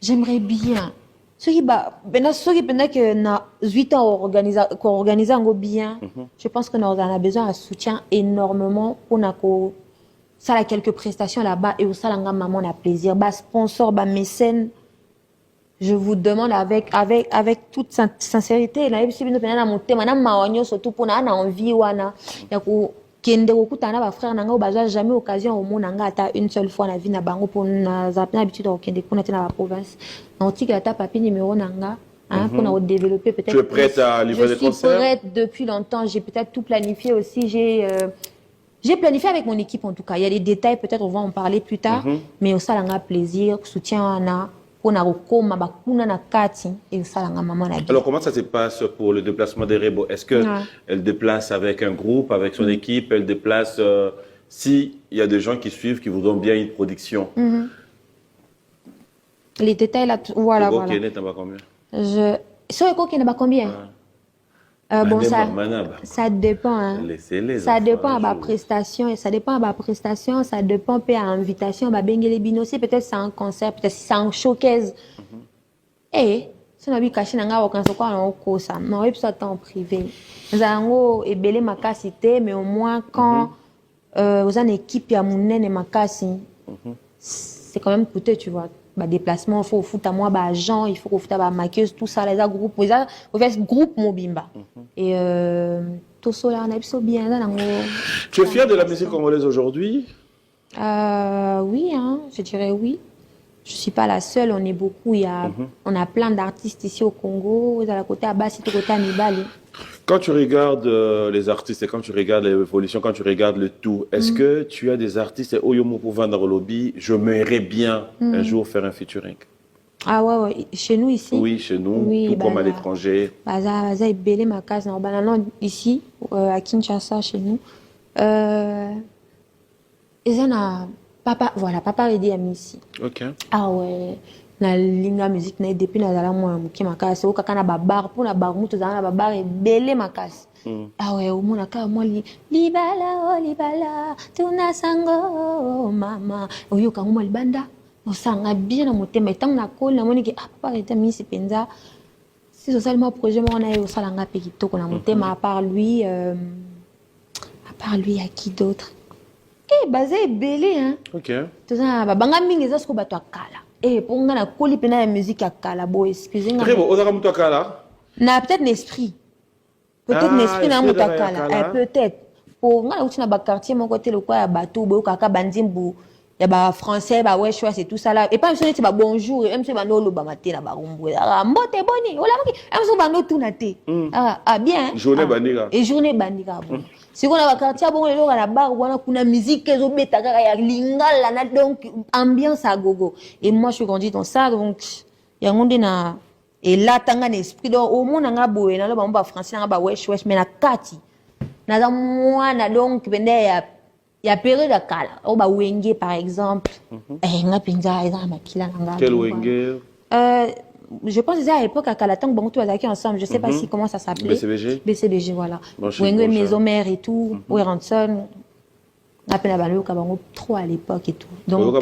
J'aimerais bien. Ceux qui pendant que na 8 ans qu'on organise bien, je pense que nous avons besoin d'un soutien énormément pour nous ça a quelques prestations là-bas et au salanga maman a plaisir. Bah sponsor, bah mécène. Je vous demande avec toute sincérité, na yebisi bino pena na motema na mawanyo surtout pour na envie wana ya ko kende ko kutana ba frère nanga bazwa jamais occasion au monde nanga ata une seule fois na vie na bango pour na zapena habitude ko kende kuna tena la province. Na otiki ata papier numéro nanga pour na développer peut-être. Tu es prête à livrer des concerts? Je suis prête depuis longtemps, j'ai peut-être tout planifié aussi, j'ai planifié avec mon équipe en tout cas. Il y a des détails, peut-être on va en parler plus tard, mais au salanga plaisir, soutien na. Alors comment ça se passe pour le déplacement des Rebo? Est-ce qu'elle déplace avec un groupe, avec son équipe? Elle déplace si il y a des gens qui suivent, qui voudront bien une production? Les détails là, voilà. So eko qui n'a pas combien? Bon, ça dépend. Hein. Ça dépend à ma prestation. Ça dépend à ma prestation. Ça dépend à invitation. Bah, bengele binosi, peut-être c'est un concert, peut-être c'est un showcase. Eh, si on a vu caché dans la vacances, quoi, on a encore ça. Mais on va ça en privé. Nous avons ébélé ma cassité, mais au moins quand vous avez une équipe à mon et ma casse, c'est quand même coûteux, tu vois. Bah, déplacement, il faut foutre à moi, bah, agent, il faut foutre à ma maquilleuse, tout ça, les groupes, vous faites groupe Mobimba. Et tout ça, là, on a bien bien. Tu es fier de la musique congolaise aujourd'hui? Oui, hein, je dirais oui. Je ne suis pas la seule, on est beaucoup. On a plein d'artistes ici au Congo, à la côté à Bassi, au côté à Nibali. Quand tu regardes les artistes et quand tu regardes l'évolution, quand tu regardes le tout, est-ce que tu as des artistes et Oyomo pour vendre au lobby, je m'aimerais bien un jour faire un featuring? Ah ouais, chez nous ici? Oui, chez nous, oui, tout comme à l'étranger. Ça est belé ma case, ici, à Kinshasa, chez nous. Et ça, papa, voilà, papa est dit à ici. Ok. Ah ouais. Na linga musique na depuis na zala moi muki makasi o kaka na babar pour na bar mutu zala na babar e belé makasi. Ah ouais o mona ka moi libala tuna sango mama oyo ka mo libanda o sanga bien na motema tant na ko na moni ki ah papa était misi penza si so seulement projet mo na yo sala nga pe kitoko na motema à part lui à qui d'autre basé belé hein. OK. Tout ça banga mingi za sko bato akala. Pour nga na koli pena la musique à Kalabo, excusez-moi. Très bon, on a Kala. Na peut-être l'esprit. Peut-être l'esprit na muta Kala. Peut-être. Pour nga na na ba quartier mon côté le quoi ya bateau, bo kaka bandimbu. Ya ba français, ba ouais choix c'est tout ça là. Et pas monsieur ba bonjour, même si ba no lo ba maté na ba rumbu. Ah mbote boni. Ola maki, même si ba no tout na té. Ah bien. Journée bandika. Et journée bandika bon. Si on a un quartier, bon, on a la barre, on a une musique, il y a lingala, donc ambiance à gogo. Et moi, je suis grandi dans ça, donc il y a un monde et là, tu as un esprit, donc au monde, on a beau, on a un français, on a wesh, mais na kati. Na moi, donc, il y a période de kala. On va wenge, par exemple. On a pinza, on a makila. Quel wenge? Je pense que à l'époque, à Kalatan, bon, tout a ensemble. Je ne sais pas si comment ça s'appelait. BCBG? BCBG, voilà. Wenge, Maison Mère et tout. Ranson. On a peine à trop à l'époque et tout. Donc,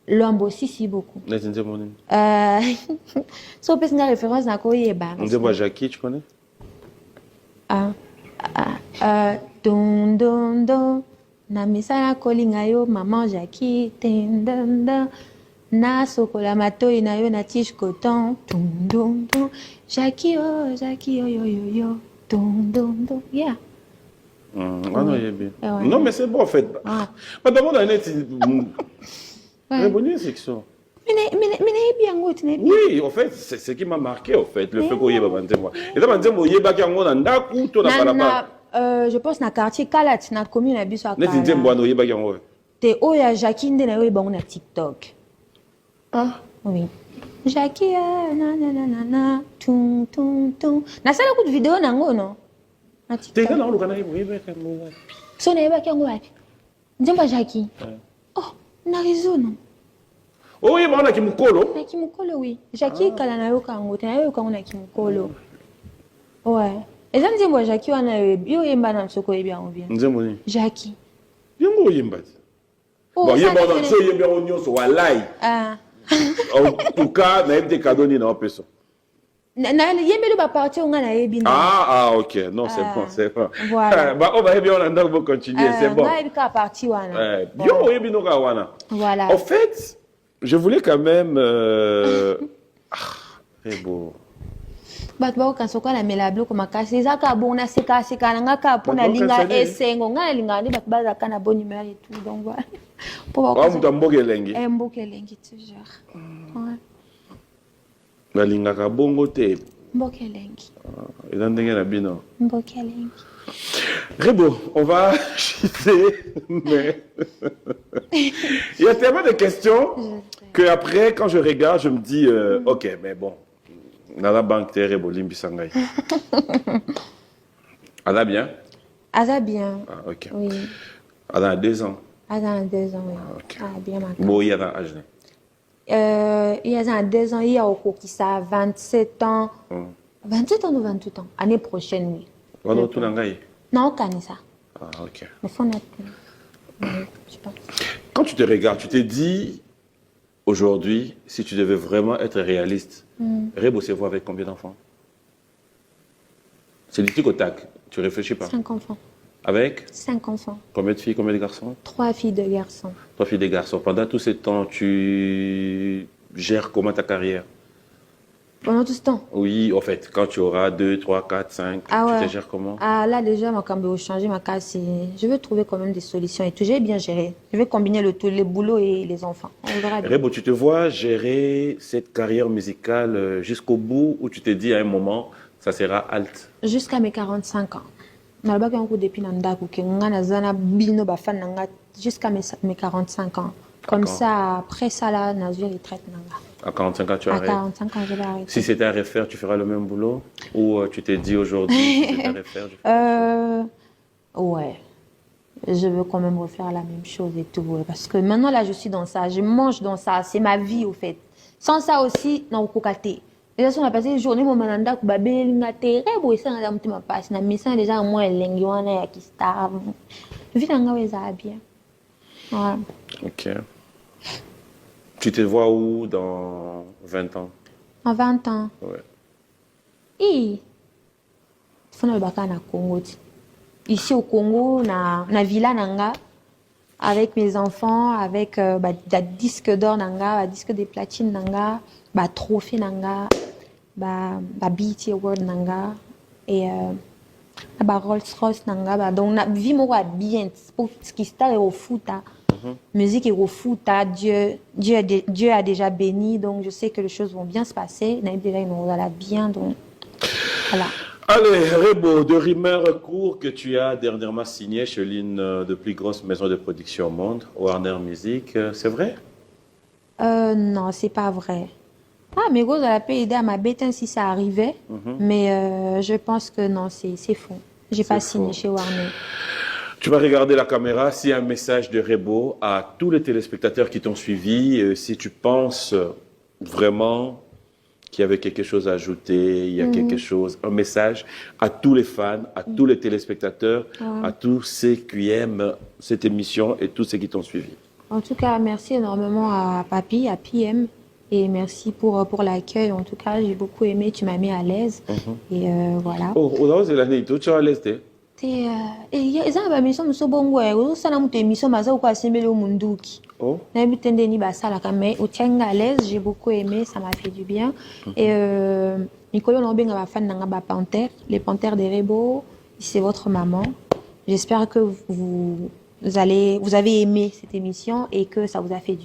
Luambo, si, beaucoup. So, peut-être une référence à quoi il est on dit moi Jackie, tu connais? Don, don, don. Na misala kolinga yo, maman Jackie, ten, don, don. Na sokola matoi na yo na tige coton tum dum dum Jackie oh yo yo yo tum dum dum yeah. Non mais c'est bon en fait. Madame on a net très bonne section. Oui, en fait, c'est ce qui m'a marqué en fait, le fait qu'on y ait moi. Et ça m'a dit moi y ba kango na ndaku to na balaba. Je pense na quartier Kalat na commune na biso akala. Net ndem bwana y ba kango. Te oya Jackie ndé na yo ba na TikTok. Ah oui. Jackie na tum tum tum. Na sala coup de vidéo nango non. Na TikTok. Te na lo kana y ba kango. So na ba kango wapi? Njemba Jackie. Oh, na raison non. Oh oui, on a Kimukolo. Na Kimukolo oui. Jackie kala na yo kango, te na yo kango na Kimukolo. Ouais. Et ça njemba Jackie wana yo yemba na soko bien on vient. Njembo ni. Jackie. Yembo yemba. Bon, yemba na so yemba onyo so walai. En tout cas, na yemte cadeau ni na opeso. Na yembe ba parti on na yebi na. Ah OK, non c'est bon, c'est bon. Voilà. Bah on va bien on va continuer, c'est bon. Na yebi ka parti wana. Yo yebi no ka wana. Voilà. En fait, je voulais quand même c'est beau. Bato ba ko soka na melablo ko makasi zaka bona seka na ka pona linga esengo nga linga ni bato ba zaka na bonne humeur et tout donc voilà. Pour ba ko mbokelengi. Mbokelengi toujours. Ouais. Na linga ka bongo te. Mbokelengi. Et dans ndenge na bino. Mbokelengi. Rebo, on va chuter, mais il y a tellement de questions que après, quand je regarde, je me dis, ok, mais bon, dans la banque, t'es Rebo, Limbi Sangai. Elle a bien? Elle a bien. Ah, ok. Oui. Elle a 2 ans. Elle a 2 ans, oui. Ah, ok. Ah, bien, ma Bon, il y a un âge. Il y a 2 ans, il y a qui ça 27 ans. 27 ans ou 28 ans. Année prochaine, oui. Non, on ça. Ah, ok. Mais faut je pense. Quand tu te regardes, tu te dis, aujourd'hui, si tu devais vraiment être réaliste, Rebo se voit avec combien d'enfants? C'est du tic au tac, tu réfléchis pas. 5 enfants. Avec 5 enfants. combien de filles, combien de garçons? 3 filles, 2 garçons. 3 filles, 2 garçons. Pendant tout ce temps, tu gères comment ta carrière? Pendant tout ce temps? Oui, en fait, quand tu auras 2, 3, 4, 5, tu te gères comment? Ah là, déjà, ma cambe a changé ma case. Je vais trouver quand même des solutions et tout. J'ai bien géré. Je vais combiner le tout, les boulots et les enfants. On verra bien. Rebo, tu te vois gérer cette carrière musicale jusqu'au bout ou tu te dis à un moment, ça sera halte? Jusqu'à mes 45 ans. Jusqu'à mes 45 ans. Comme ça, après ça, là, je vais retraite. À 45 ans, tu arrêtes? À 45 ans, je vais arrêter. Si c'était à refaire, tu feras le même boulot? Ou tu t'es dit aujourd'hui, si c'était à refaire, je ferai ouais. Je veux quand même refaire la même chose et tout. Ouais. Parce que maintenant, là, je suis dans ça. Je mange dans ça. C'est ma vie, au fait. Sans ça aussi, non, kokate. Déjà, si on a passé une journée, mon mananda, kubabé, lingate, rebo, et ça, on a un petit peu passé. Na misa, déjà, moi, lengiwana, ya kista. Vie n'a pas bien. Voilà. Ok. Tu te vois où dans 20 ans? En 20 ans? Ouais. Il faut le baka na Congo. Ici au Congo, na villa nanga, avec mes enfants, avec des disques d'or nanga, disques de platine nanga, trophée nanga, BET Award nanga, et Rolls Royce nanga. Donc na vie moi bien, pour ce qui est au foot. Musique et au foot, Dieu a déjà béni, donc je sais que les choses vont bien se passer. Déjà, il nous allait bien, donc voilà. Allez, Rebo, de rumeurs courtes que tu as dernièrement signé chez l'une des plus grosses maisons de production au monde, Warner Music, c'est vrai? Non, c'est pas vrai. Ah, mais gros, la paix aidé à ma bête si ça arrivait, mais je pense que non, c'est faux. J'ai pas signé chez Warner. Tu vas regarder la caméra, s'il y a un message de Rebo à tous les téléspectateurs qui t'ont suivi, si tu penses vraiment qu'il y avait quelque chose à ajouter, il y a quelque chose, un message à tous les fans, à tous les téléspectateurs, à tous ceux qui aiment cette émission et tous ceux qui t'ont suivi. En tout cas, merci énormément à Papi, à PM, et merci pour l'accueil. En tout cas, j'ai beaucoup aimé, tu m'as mis à l'aise, et voilà. Oh, c'est l'année, tu es à l'aise, eza na bamiso mosusu bongo ozosala moto émission baza okwa asembeli o munduki nayebi te ndeni basalaka mais otianga à l'aise, j'ai beaucoup aimé, ça m'a fait du bien. Et mikolo na obenga bafani nanga bapanthère, les panthères des Rebo, c'est votre maman. J'espère que vous avez aimé cette émission et que ça vous a fait du bien.